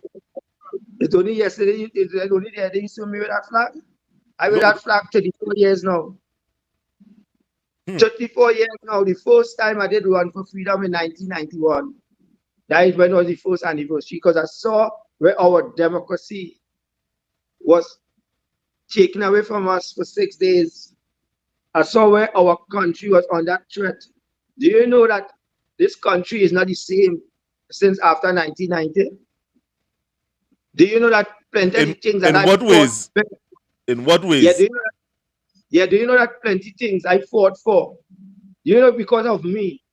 S4: It's only yesterday, it's only the other day you saw me with that flag. I with
S2: No.
S4: that flag 34 years now.
S2: Hmm.
S4: 34 years now. The first time I did run for freedom in 1991. That is when it was the first anniversary because I saw where our democracy was taken away from us for 6 days. I saw where our country was under threat. Do you know that this country is not the same since after 1990? Do you know that plenty of things that
S2: In
S4: I
S2: what
S4: fought?
S2: ways? In what ways?
S4: Do you know that plenty things I fought for? You know, because of me,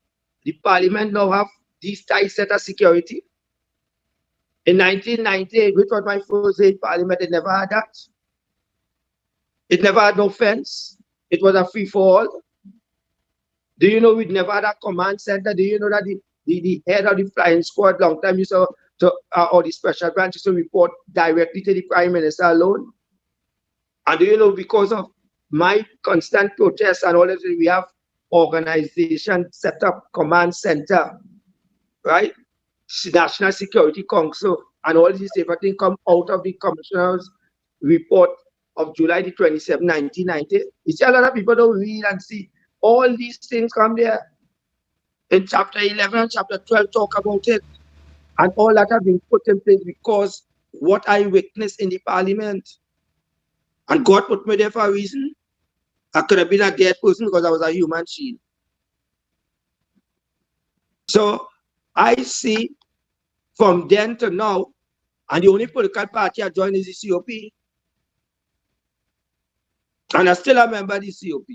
S4: the parliament now have this tight set of security. In 1998, which was my first day in parliament, it never had that. It never had no fence. It was a free-for-all. Do you know we never had a command center? Do you know that the head of the flying squad long time used to or the special branches to report directly to the prime minister alone? And do you know because of my constant protests and all that, we have organization set up, command center, right? National Security Council, and all these everything come out of the commissioner's report of July the 27th, 1990. You see, a lot of people don't read and see all these things come there. In chapter 11 and chapter 12 talk about it. And all that have been put in place because what I witnessed in the parliament. And God put me there for a reason. I could have been a dead person because I was a human shield. So I see from then to now, and the only political party I joined is the COP. And I still remember the COP.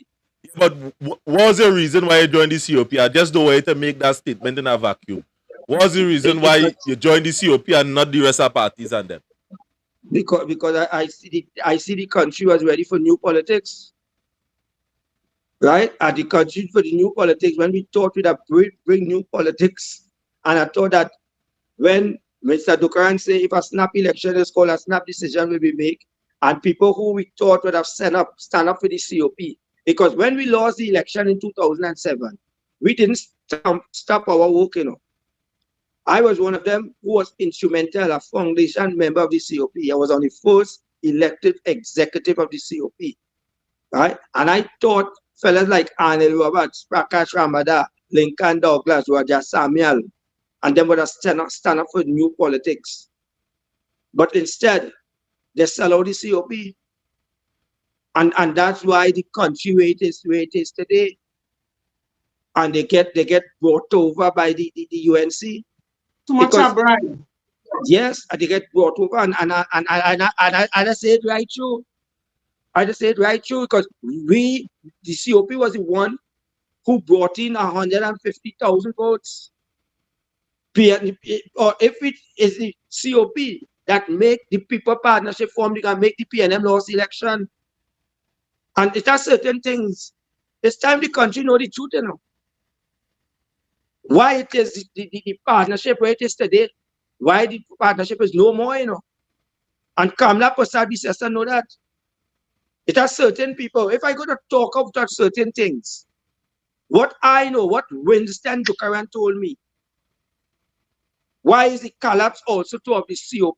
S2: But what was the reason why you joined the COP? I just don't want you to make that statement in a vacuum. What was the reason why you joined the COP and not the rest of parties and them?
S4: Because I see the country was ready for new politics. Right? And the country for the new politics, when we thought we'd bring new politics, and I thought that when Mr. Dukaran say if a snap election is called, a snap decision will be made, and people who we thought would have stand up for the COP. Because when we lost the election in 2007, we didn't stop our work, you know. I was one of them who was instrumental, a foundation member of the COP. I was on the first elected executive of the COP, right? And I thought fellas like Arnold Roberts, Prakash Ramada, Lincoln Douglas, Roger Samuel, and them would have stand up for new politics. But instead, they sell out the COP. And that's why the country where it is today. And they get brought over by the UNC.
S3: Too much a bribe.
S4: Yes, and they get brought over, and I say it right through. I just say it right through because the COP was the one who brought in 150,000 votes. Or if it is the COP that make the people partnership form, they can make the PNM lost election. And it has certain things. It's time the country know the truth, you know. Why it is the partnership where it is today, why the partnership is no more, you know. And Kamla Prasad says to know that. It has certain people. If I go to talk about certain things, what I know, what Winston Dukaran told me, why is the collapse also to of the COP?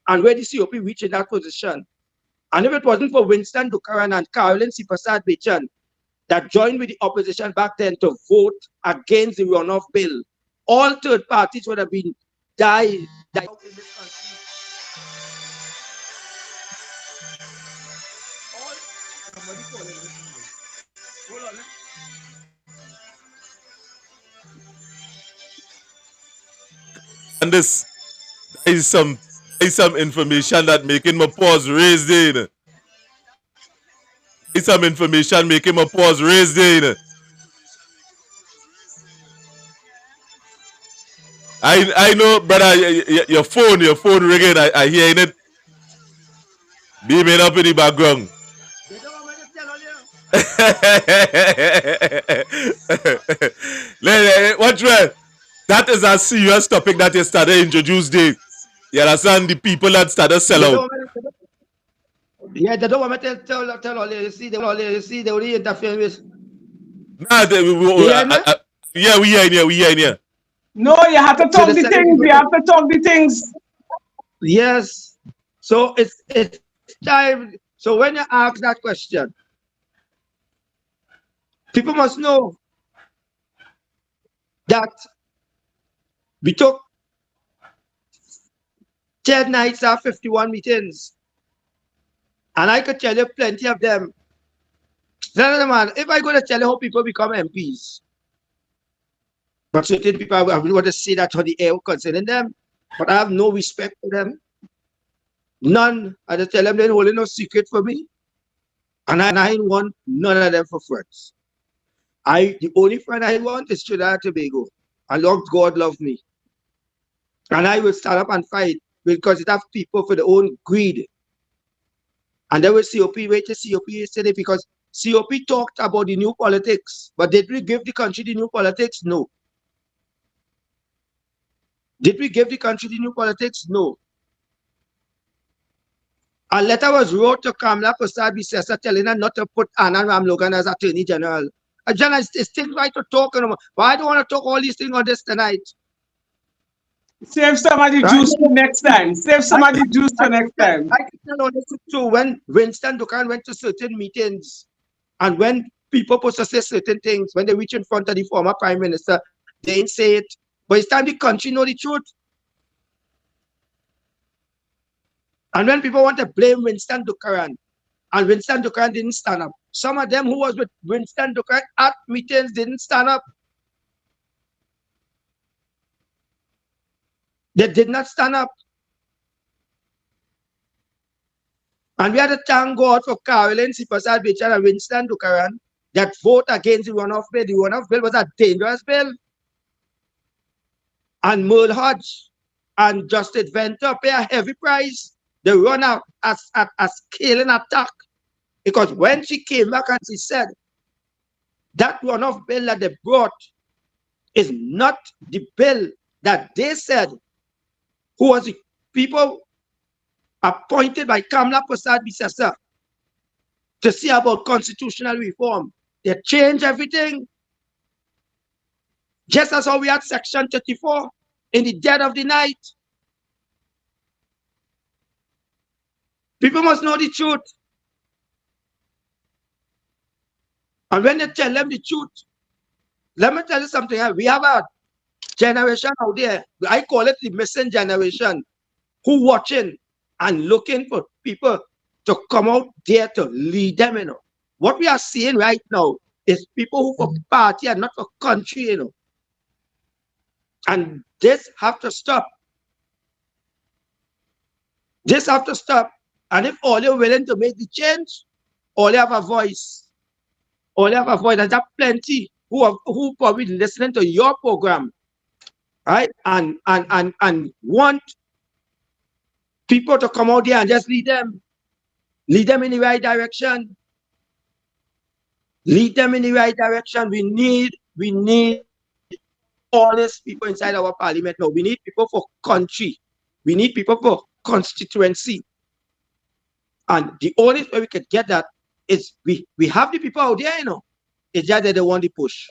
S4: And where the COP reached in that position? And if it wasn't for Winston Dukaran and Caroline C. Prasad Bechan, that joined with the opposition back then to vote against the runoff bill. All third parties would have been died out in this country. Somebody calling me. Hold on.
S2: And this is some information that making my pause raised in. It's some information making my pause raised in. I know, brother, your phone ringing. I hearing it beaming up in the background. What's right? That is a serious topic that you started introduce there. You understand the people that started sell out.
S4: Yeah, they don't want me to tell all you see, they only interfere with.
S2: Nah, yeah, we are in here.
S3: No, you have to talk the things. You have to talk the things.
S4: Yes. So it's time. So when you ask that question, people must know that we took 10 nights of 51 meetings. And I could tell you plenty of them. Man, if I go to tell you how people become MPs, but certain people, I will want to say that on the air concerning them, but I have no respect for them. None. I just tell them they're holding no secret for me. And I want none of them for friends. The only friend I want is Trinidad and Tobago. And Lord God love me. And I will stand up and fight because it have people for their own greed. And they will COP, wait to COP yesterday because COP talked about the new politics. But did we give the country the new politics? No. Did we give the country the new politics? No. A letter was wrote to Kamala Prasad Bisesa telling her not to put Anna Ramlogan as Attorney General. General, it's still right to talk, but I don't want to talk all these things on this tonight.
S3: Save some of the juice for next time. Save some of the juice for next time.
S4: I can tell on this too. When Winston Dukan went to certain meetings, and when people supposed to say certain things, when they reach in front of the former Prime Minister, they didn't say it. But it's time the country know the truth. And when people want to blame Winston Dukaran, and Winston Dukaran didn't stand up. Some of them who was with Winston Dukaran at meetings didn't stand up. They did not stand up. And we had to thank God for Carolyn Sipasad Bichan and Winston Dukaran that vote against the runoff bill. The runoff bill was a dangerous bill. And Merle Hodge and Justice Venter pay a heavy price. They run a scaling attack. Because when she came back and she said, that runoff bill that they brought is not the bill that they said, who was the people appointed by Kamala Prasad Bisesa to see about constitutional reform. They changed everything. Just as how we had Section 34 in the dead of the night. People must know the truth. And when they tell them the truth, let me tell you something. We have a generation out there, I call it the missing generation, who watching and looking for people to come out there to lead them, you know. What we are seeing right now is people who for party and not for country, you know. And this have to stop. This have to stop. And if all you're willing to make the change, all you have a voice. All you have a voice. And there are plenty who probably listening to your program, right? And want people to come out there and just lead them in the right direction. Lead them in the right direction. We need honest people inside our parliament now. We need people for country. We need people for constituency. And the only way we can get that is we have the people out there, you know. It's just that they want the push.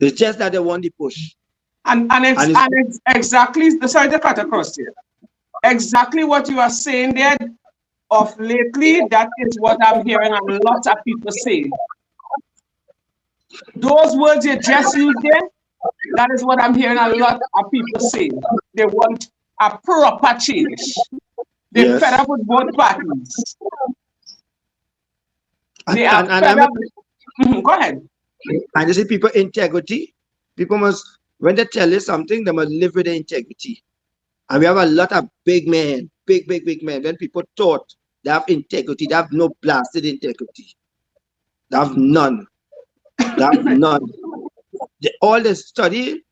S4: It's just that they want the push.
S3: And it's exactly, sorry to cut across here. Exactly what you are saying there, of lately, that is what I'm hearing a lot of people say. Those words you just used there, that is what I'm hearing a lot of people say. They want a proper change. They're fed
S4: Yes.
S3: up with both parties. They are
S4: And
S3: fed up. Go ahead.
S4: and you see people integrity. People must, when they tell you something, they must live with the integrity. And we have a lot of big men, big men. When people thought they have integrity, they have no blasted integrity. They have none. They have none. All they study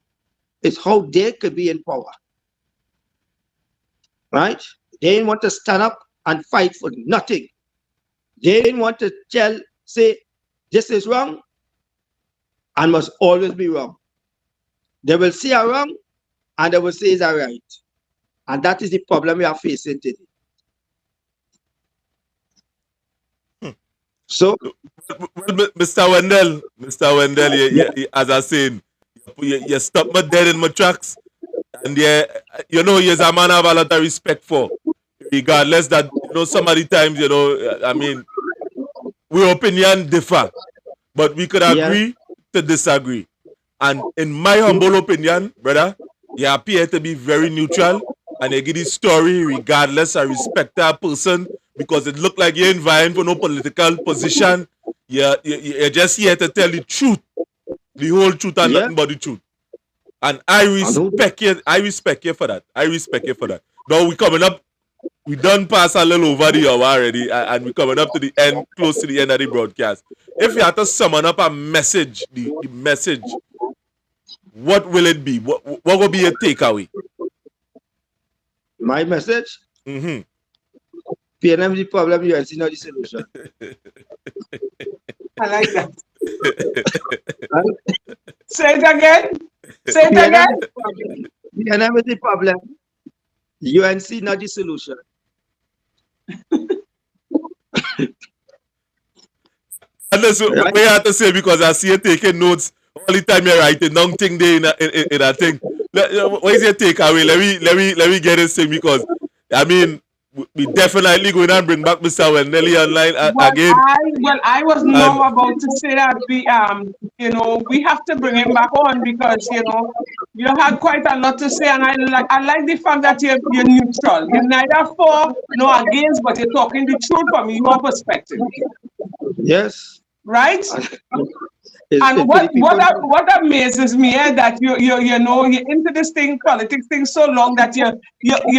S4: is how they could be in power. Right? They didn't want to stand up and fight for nothing. They didn't want to say, this is wrong and must always be wrong. They will say are wrong and they will say is right. And that is the problem we are facing today. So,
S2: Well, Mr. Wendell, as I said, you stop me dead in my tracks. And you know, you're a man I have a lot of respect for. Regardless that, you know, some of the times, you know, I mean, we opinion differ. But we could agree to disagree. And in my humble opinion, brother, you appear to be very neutral and you give the story regardless. I respect that person because it looked like you're vying for no political position. You're just here to tell the truth, the whole truth and nothing but the truth. And I respect you. I respect you for that. I respect you for that. Now we coming up. We done pass a little over the hour already, and we coming up to the end, close to the end of the broadcast. If you had to summon up a message, the message, what will it be? What will be your takeaway?
S4: My message? PNM is the problem, you see not the solution.
S3: I like that. Say it again. Say it again.
S4: PNM is the problem. UNC not the solution.
S2: And that's what we have to say because I see you taking notes all the time. You're writing down thing there in a thing. What is your takeaway? Let me get this thing because I mean we definitely going to bring back Mr. Wendell online again.
S3: I was now about to say that we you know, we have to bring him back on because you know you had quite a lot to say, and I like the fact that you're neutral. You're neither for nor against, but you're talking the truth from your perspective.
S4: Yes.
S3: Right. And what amazes me is that you know you're into this thing, politics thing so long that you're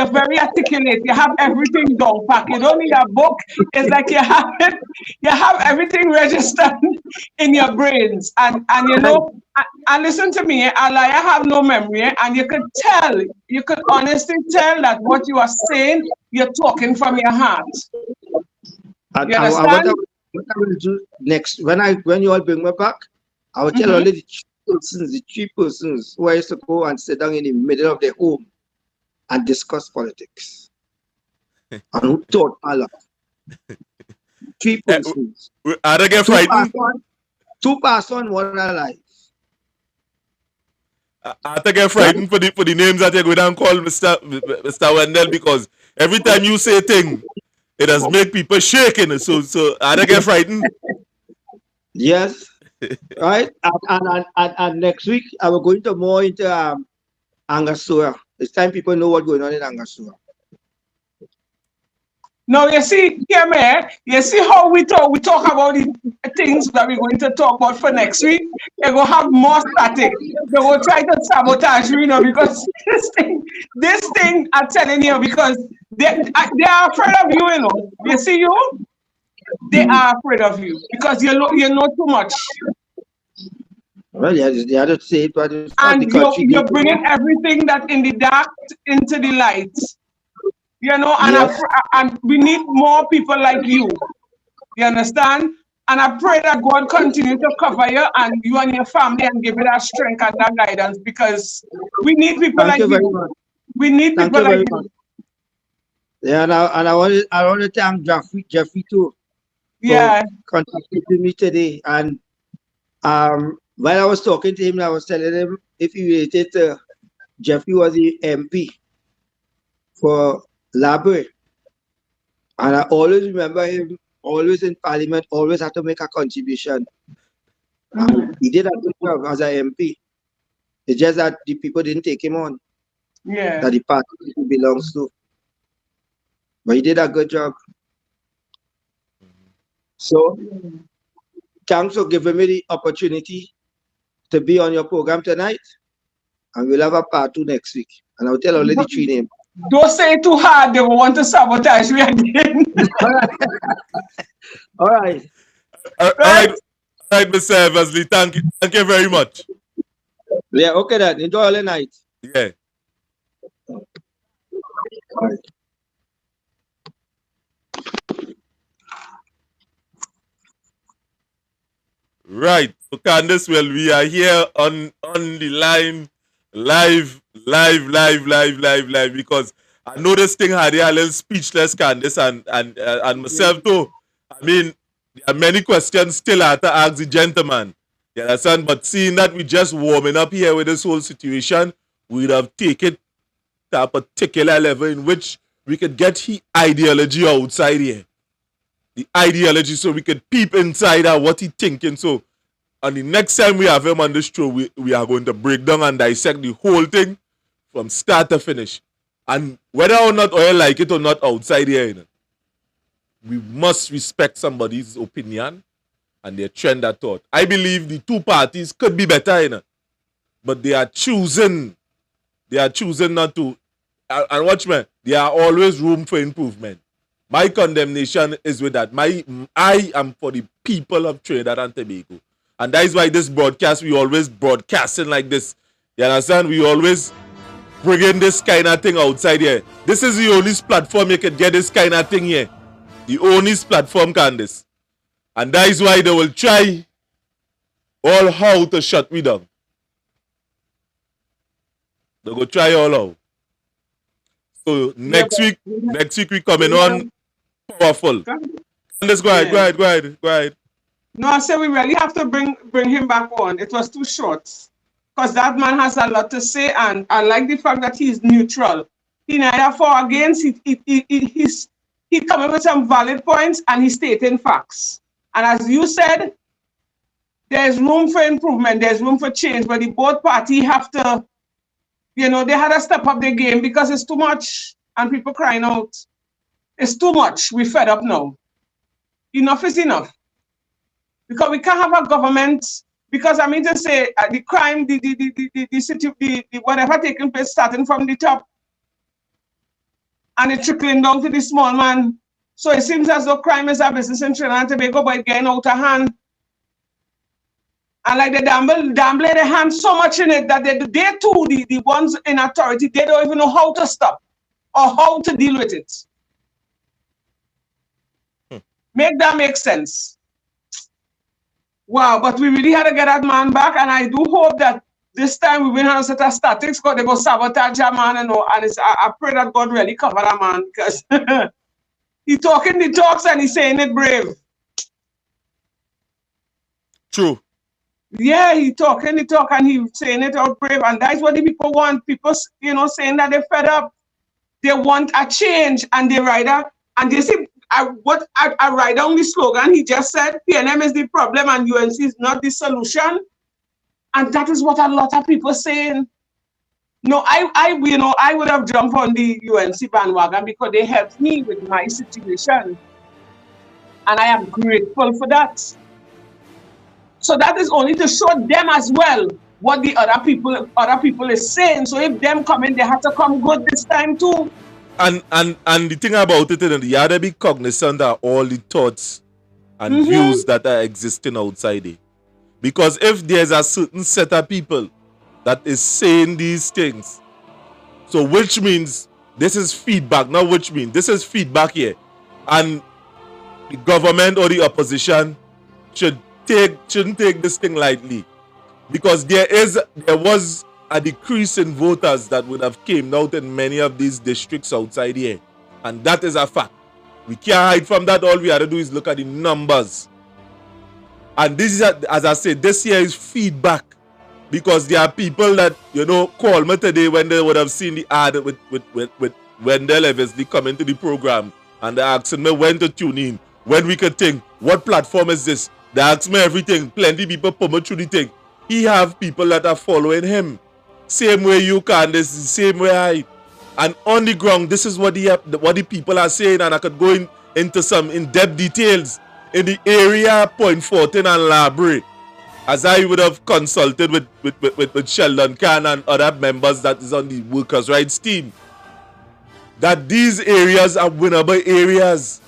S3: very articulate. You have everything down pack. You don't need a book. It's like you have everything registered in your brains. And you know, and listen to me, I have no memory, and you could honestly tell that what you are saying, you're talking from your heart. You understand?
S4: What I will do next, when you all bring me back, I will tell only the three persons who I used to go and sit down in the middle of their home and discuss politics. And who taught a lot. Three persons.
S2: Are they get frightened?
S4: Two past one, one alive.
S2: I think get frightened for the names that you're going to call Mr. Wendell because every time you say a thing, it has made people shaking. So I don't get frightened.
S4: Yes. Right. And next week I will go into more into Angasura. It's time people know what's going on in Angasura.
S3: Now you see, you see how we talk about the things that we're going to talk about for next week. They're gonna have more static. They're gonna try to sabotage you know, because this thing I'm telling you, because they are afraid of you, you know. You see you? They are afraid of you because you know too much.
S4: Well, yeah, they had to say it, but
S3: and you're bringing everything that in the dark into the light. You know, and yes. And we need more people like you. You understand? And I pray that God continue to cover you and your family and give you that strength and that guidance because we need people like you. We need people like you.
S4: Yeah, and I want to thank Jeffrey too.
S3: Yeah.
S4: For contacting me today. And while I was talking to him, I was telling him if he related Jeffrey was the MP for Library. And I always remember him, always in parliament, always had to make a contribution. He did a good job as an MP. It's just that the people didn't take him on,
S3: Yeah.
S4: that the party he belongs to. But he did a good job. So thanks for giving me the opportunity to be on your program tonight. And we'll have a part 2 next week. And I'll tell already 3 names.
S3: Don't say it too hard. They will want to sabotage me again.
S4: All right.
S2: All right, Mr. Eversly. Thank you very much.
S4: Yeah, okay then. Enjoy all the night.
S2: Yeah.
S4: All right.
S2: Right. So Candace, well, we are here on the line, live, because I know this thing had a little speechless, Candace, and myself too. I mean, there are many questions still I have to ask the gentleman. You understand? But seeing that we just warming up here with this whole situation, we'd have taken it to a particular level in which we could get his ideology outside here. The ideology, so we could peep inside at what he's thinking. So, and the next time we have him on the show, we are going to break down and dissect the whole thing from start to finish. And whether or not oil like it or not outside here, you know, we must respect somebody's opinion and their trend of thought. I believe the two parties could be better, you know, but they are choosing not to. And watch me, there are always room for improvement. My condemnation is with that. I am for the people of Trinidad and Tobago. And that is why this broadcast, we always broadcasting like this. You understand? We always bring in this kind of thing outside here. This is the only platform you can get this kind of thing here. The only platform, Candice. And that is why they will try all how to shut me down. They go try all out. So next week we coming on powerful. Candice, go ahead.
S3: No, I say we really have to bring him back on. It was too short. Because that man has a lot to say, and I like the fact that he's neutral. He neither for or against. He coming with some valid points and he's stating facts. And as you said, there's room for improvement, there's room for change, but the both party have to, they had to step up their game because it's too much and people crying out. It's too much. We're fed up now. Enough is enough. Because we can't have a government, because I mean to say the crime, the whatever taking place starting from the top and it trickling down to the small man. So it seems as though crime is a business in Trinidad and Tobago, but it's getting out of hand. And like they damble their hands so much in it that they too, the ones in authority, they don't even know how to stop or how to deal with it. Make that make sense. Wow, but we really had to get that man back, and I do hope that this time we win a set of statics because they go sabotage a man, and I pray that God really cover that man because he talking the talks and he's saying it brave.
S2: True.
S3: Yeah, he talking the talk and he's saying it out brave, and that's what the people want. People, saying that they're fed up. They want a change, and they and they say, I write down the slogan. He just said PNM is the problem and UNC is not the solution, and that is what a lot of people saying. No, I would have jumped on the UNC bandwagon because they helped me with my situation, and I am grateful for that. So that is only to show them as well what the other people is saying. So if them come in, they have to come good this time too.
S2: And the thing about it, you have to be cognizant of all the thoughts and views that are existing outside it. Because if there's a certain set of people that is saying these things, so which means this is feedback, not which means this is feedback here. And the government or the opposition shouldn't take this thing lightly. Because there was a decrease in voters that would have came out in many of these districts outside here. And that is a fact. We can't hide from that. All we have to do is look at the numbers. And this is, as I said, this year is feedback. Because there are people that, call me today when they would have seen the ad with Wendell Eversly coming to the program. And they're asking me when to tune in, when we could think, what platform is this? They ask me everything. Plenty people promote through the thing. He have people that are following him. Same way you can, this is the same way I. And on the ground, this is what the people are saying, and I could go into some in-depth details in the area, Point 14 and Library, as I would have consulted with Sheldon Khan and other members that is on the workers' rights team, that these areas are winnable areas.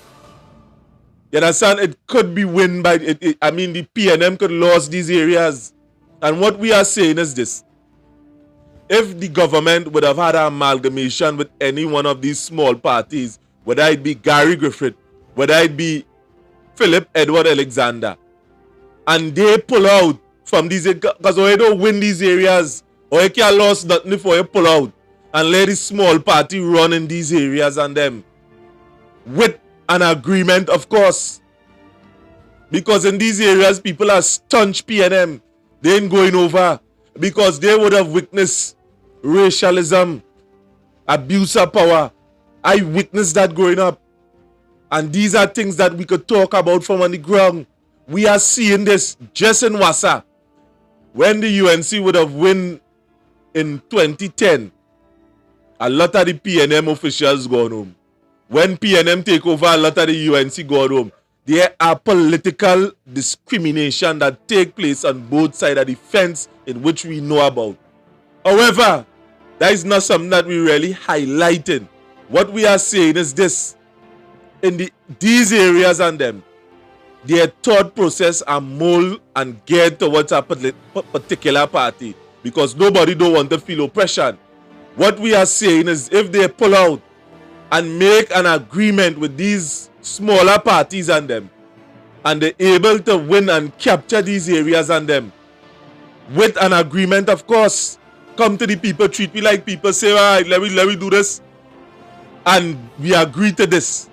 S2: You understand? It could be win by, the PNM could lose these areas. And what we are saying is this. If the government would have had an amalgamation with any one of these small parties, whether it be Gary Griffith, whether it be Philip Edward Alexander, and they pull out from these, because you don't win these areas, or you can't lose nothing before you pull out, and let the small party run in these areas and them, with an agreement, of course. Because in these areas, people are staunch PNM. They ain't going over, because they would have witnessed racialism, abuse of power. I witnessed that growing up. And these are things that we could talk about from on the ground. We are seeing this just in Wassa. When the UNC would have won in 2010, a lot of the PNM officials gone home. When PNM take over, a lot of the UNC gone home. There are political discrimination that take place on both sides of the fence, in which we know about. However, that is not something that we really highlighting. What we are saying is this. In these areas and them, their thought process are mold and geared towards a particular party, because nobody don't want to feel oppression. What we are saying is, if they pull out and make an agreement with these smaller parties and them, and they're able to win and capture these areas and them, with an agreement, of course, come to the people, treat me like people, say, all right, let me do this, and we agree to this.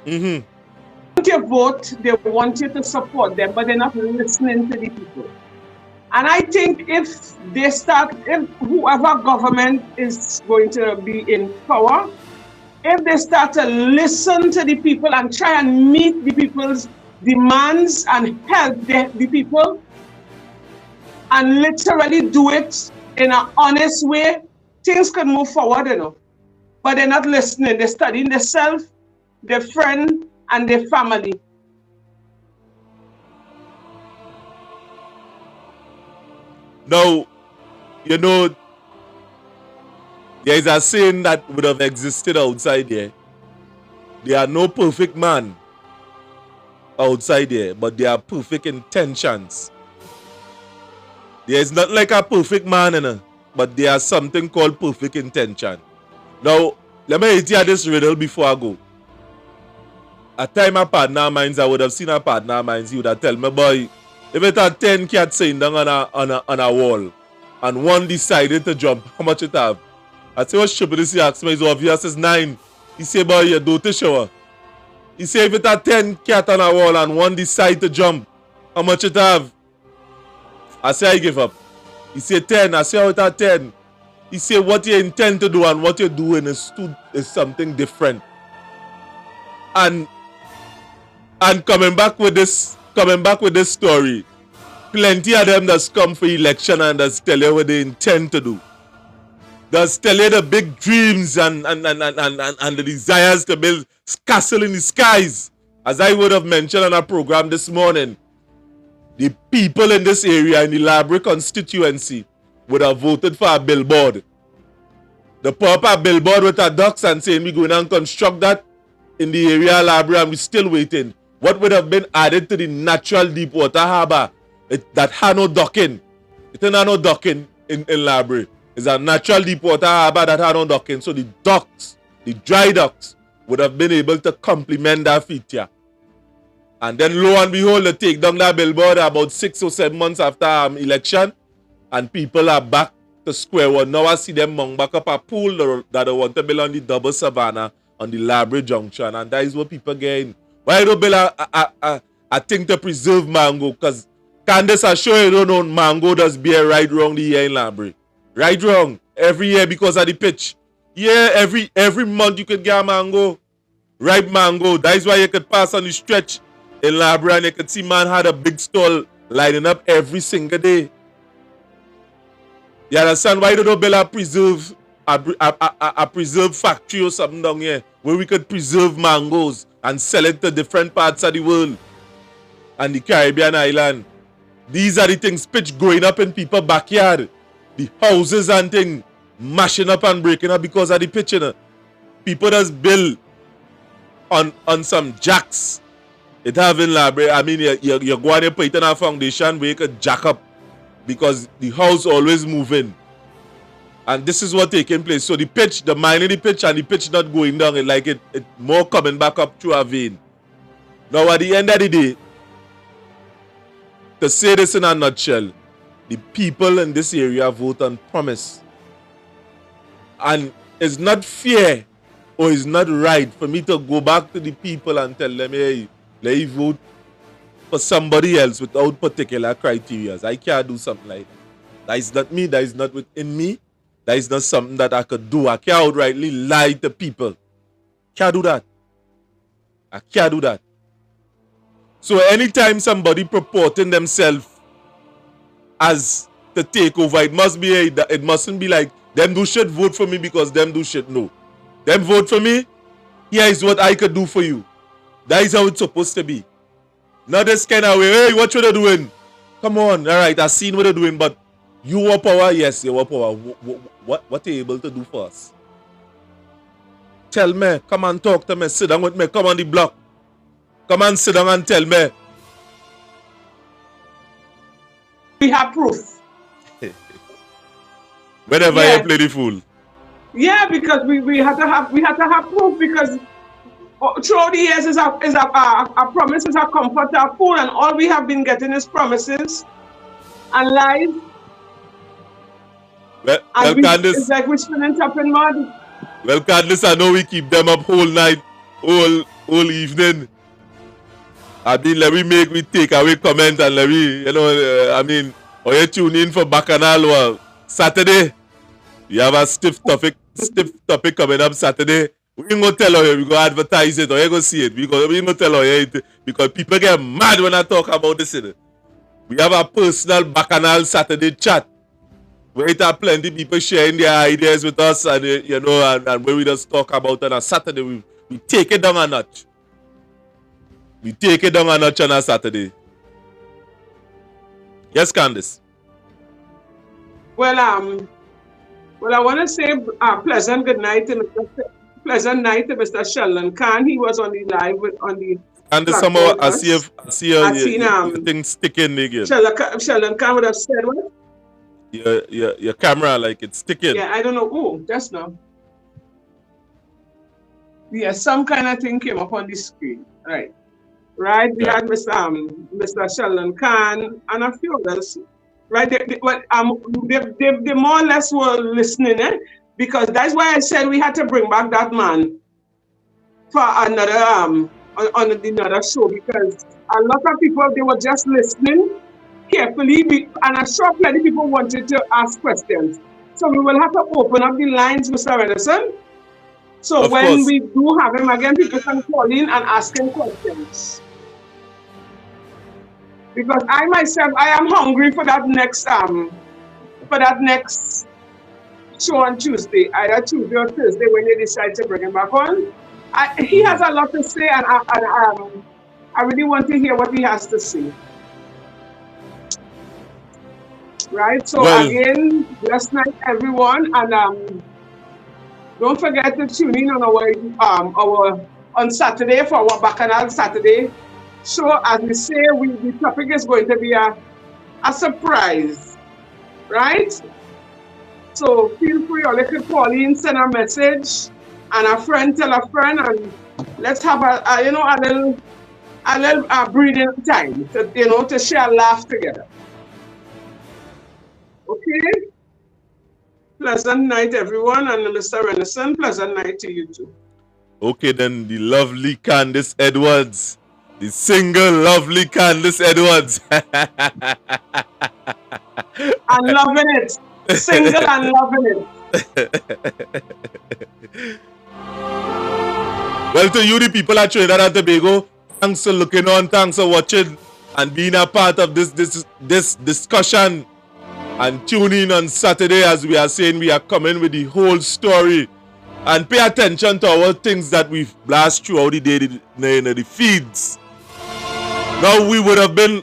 S3: They want your vote, they want you to support them, but they're not listening to the people. And I think if whoever government is going to be in power, if they start to listen to the people and try and meet the people's demands and help the people, and literally do it in an honest way, things can move forward, But they're not listening. They're studying themselves, their friend, and their family.
S2: Now, there is a saying that would have existed outside here. There are no perfect man outside here, but there are perfect intentions. There is not like a perfect man, but there is something called perfect intention. Now, let me hit you this riddle before I go. At time a partner of mine, I would have seen a partner of mine, he would have tell me, boy, if it had 10 cats sitting down on a wall, and one decided to jump, how much it have? I say, what stupid is he? Ask me, it's obvious, it's 9. He say, boy, you do to shower. He say, if it had 10 cats on a wall and one decide to jump, how much it have? I say, I give up. He say, 10. I say, how it had 10? He say, what you intend to do and what you're doing is something different. And coming back with this story, plenty of them that's come for election and that's tell you what they intend to do. That's tell you the big dreams and the desires to build castle in the skies. As I would have mentioned on our program this morning, the people in this area, in the Library constituency, would have voted for a billboard. The proper billboard with a ducks and saying we're going to construct that in the area Library, and we're still waiting. What would have been added to the natural deep water harbor that had no docking? It had no docking in Library. It's a natural deep water harbor that had no docking. So the docks, the dry docks, would have been able to complement that feature. And then lo and behold, they take down that billboard about 6 or 7 months after election, and people are back to square one. Now I see them mung back up a pool that they want to build on the double savannah on the Library Junction, and that is what people getting. Why don't build a thing to preserve mango? Because Candace, I sure you don't know mango does bear right wrong the year in Library. Right wrong. Every year because of the pitch. Yeah, every month you could get a mango. Ripe mango. That is why you could pass on the stretch in Labra and you could see man had a big stall lining up every single day. You understand why they don't build a preserve factory or something down here where we could preserve mangoes and sell it to different parts of the world and the Caribbean island. These are the things pitch growing up in people's backyard. The houses and things mashing up and breaking up because of the pitch. You know? People just build on some jacks. It having Labra. I mean, you're going to put it on a foundation where you could jack up because the house always moving. And this is what taking place. So the pitch, the mining the pitch and the pitch not going down. It more coming back up through a vein. Now at the end of the day, to say this in a nutshell, the people in this area vote on promise. And it's not fair or it's not right for me to go back to the people and tell them, hey, let you vote for somebody else without particular criteria. I can't do something like that. That is not me. That is not within me. That is not something that I could do. I can't outrightly lie to people. Can't do that. I can't do that. So anytime somebody purporting themselves as the takeover, it mustn't be like them do shit vote for me because them do shit. No. Them vote for me. Here is what I could do for you. That is how it's supposed to be. Not this kind of way. Hey, what you doing? Come on. All right, I seen what you're doing, but you want power? Yes, you want power. What are you able to do for us? Tell me. Come and talk to me. Sit down with me. Come on the block. Come and sit down and tell me.
S3: We have proof.
S2: Whenever you play the fool.
S3: Yeah, because we had to have proof because throughout the years is a promise, is a comfort, a fool, and all we have been getting is promises and lies.
S2: Well, Candice,
S3: it's like we're spinning top in mud.
S2: Well, Candice, I know we keep them up whole night, whole evening. I mean, we take away comment and or you tune in for Bacchanal Saturday. You have a stiff topic coming up Saturday. We ain't gonna tell you, we gonna advertise it or you gonna see it because we ain't gonna tell you because people get mad when I talk about this. We have a personal Bacchanal Saturday chat. Where it have plenty people sharing their ideas with us and and where we just talk about on a Saturday, we take it down a notch. We take it down a notch on a Saturday. Yes, Candice.
S3: Well, I want to say pleasant good night to Mr. Sheldon Khan. He was on the live on the.
S2: And somehow I see your thing sticking again.
S3: Sheldon Khan would have said what?
S2: Your camera, like it's sticking.
S3: Yeah, I don't know. Oh, just now. Yeah, some kind of thing came up on the screen. Right. We had Mr. Sheldon Khan and a few others. Right. They more or less were listening, because that's why I said we had to bring back that man for another on another show, because a lot of people, they were just listening carefully, and I'm sure plenty of people wanted to ask questions. So we will have to open up the lines, Mr. Edison. So when we do have him again, people can call in and ask him questions. Because I myself, I am hungry for that next show on Tuesday, either Tuesday or Thursday when they decide to bring him back on. He has a lot to say, and I really want to hear what he has to say. Right, so again, blessed night everyone, and don't forget to tune in on our on Saturday for our Bacchanal Saturday show. As we say, the topic is going to be a surprise, right? So feel free, or you can call in, send a message, and a friend tell a friend, and let's have a little breathing time to share a laugh together. Okay. Pleasant night, everyone, and Mr. Renison, pleasant night to you too.
S2: Okay, then the lovely Candice Edwards, the single lovely Candice Edwards.
S3: I'm loving it. Single and loving it.
S2: Well, to you, the people at Trinidad and Tobago, thanks for looking on, thanks for watching and being a part of this discussion. And tune in on Saturday as we are saying we are coming with the whole story. And pay attention to our things that we've blast throughout the day, the feeds. Now we would have been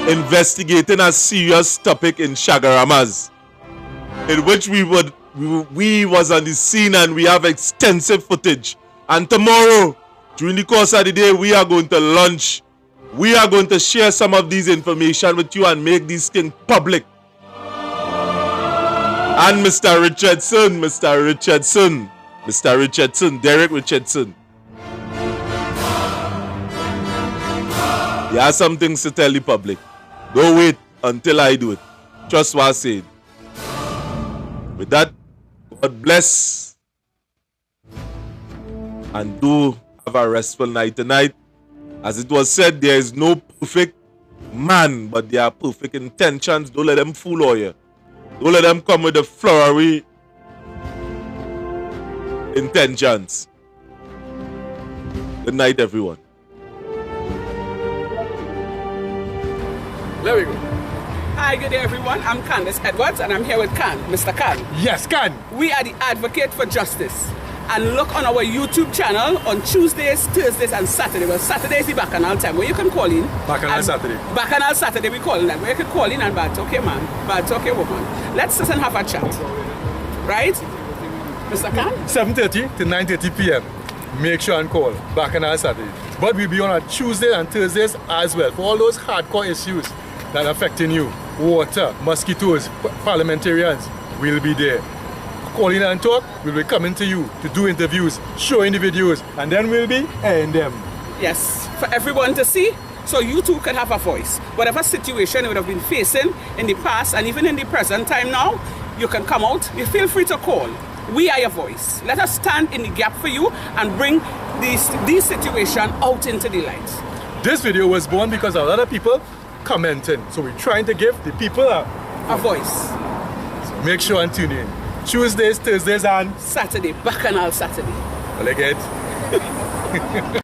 S2: investigating a serious topic in Shagaramas, in which we was on the scene and we have extensive footage. And tomorrow, during the course of the day, we are going to launch. We are going to share some of these information with you and make these things public. And Mr. Richardson, Derek Richardson. He has some things to tell the public. Don't wait until I do it. Trust what I said. With that, God bless. And do have a restful night tonight. As it was said, there is no perfect man, but there are perfect intentions. Don't let them fool you. Don't let them come with the flowery intentions. Good night, everyone.
S3: There we go. Hi, good day, everyone. I'm Candace Edwards, and I'm here with Khan, Mr. Khan.
S5: Yes, Khan.
S3: We are the Advocate for Justice. And look on our YouTube channel on Tuesdays, Thursdays, and Saturday. Well, Saturday is the Bacchanal time where you can call in.
S5: Bacchanal Saturday.
S3: Bacchanal Saturday, we call in that. Where you can call in and bad okay man, bad okay woman. Let's sit and have a chat. Right? Mr. Khan?
S5: 7:30 to 9:30 p.m. Make sure and call. Bacchanal Saturday. But we'll be on a Tuesday and Thursdays as well for all those hardcore issues that are affecting you. Water, mosquitoes, parliamentarians. We'll be there. Call in and talk, we'll be coming to you to do interviews, showing the videos, and then we'll be airing them.
S3: Yes, for everyone to see, so you too can have a voice. Whatever situation you would have been facing in the past and even in the present time now, you can come out, you feel free to call. We are your voice. Let us stand in the gap for you and bring this situation out into the light.
S5: This video was born because a lot of people commenting, so we're trying to give the people a
S3: voice.
S5: So make sure and tune in. Tuesdays, Thursdays, and
S3: Saturday, Bacchanal Saturday.
S5: I like it.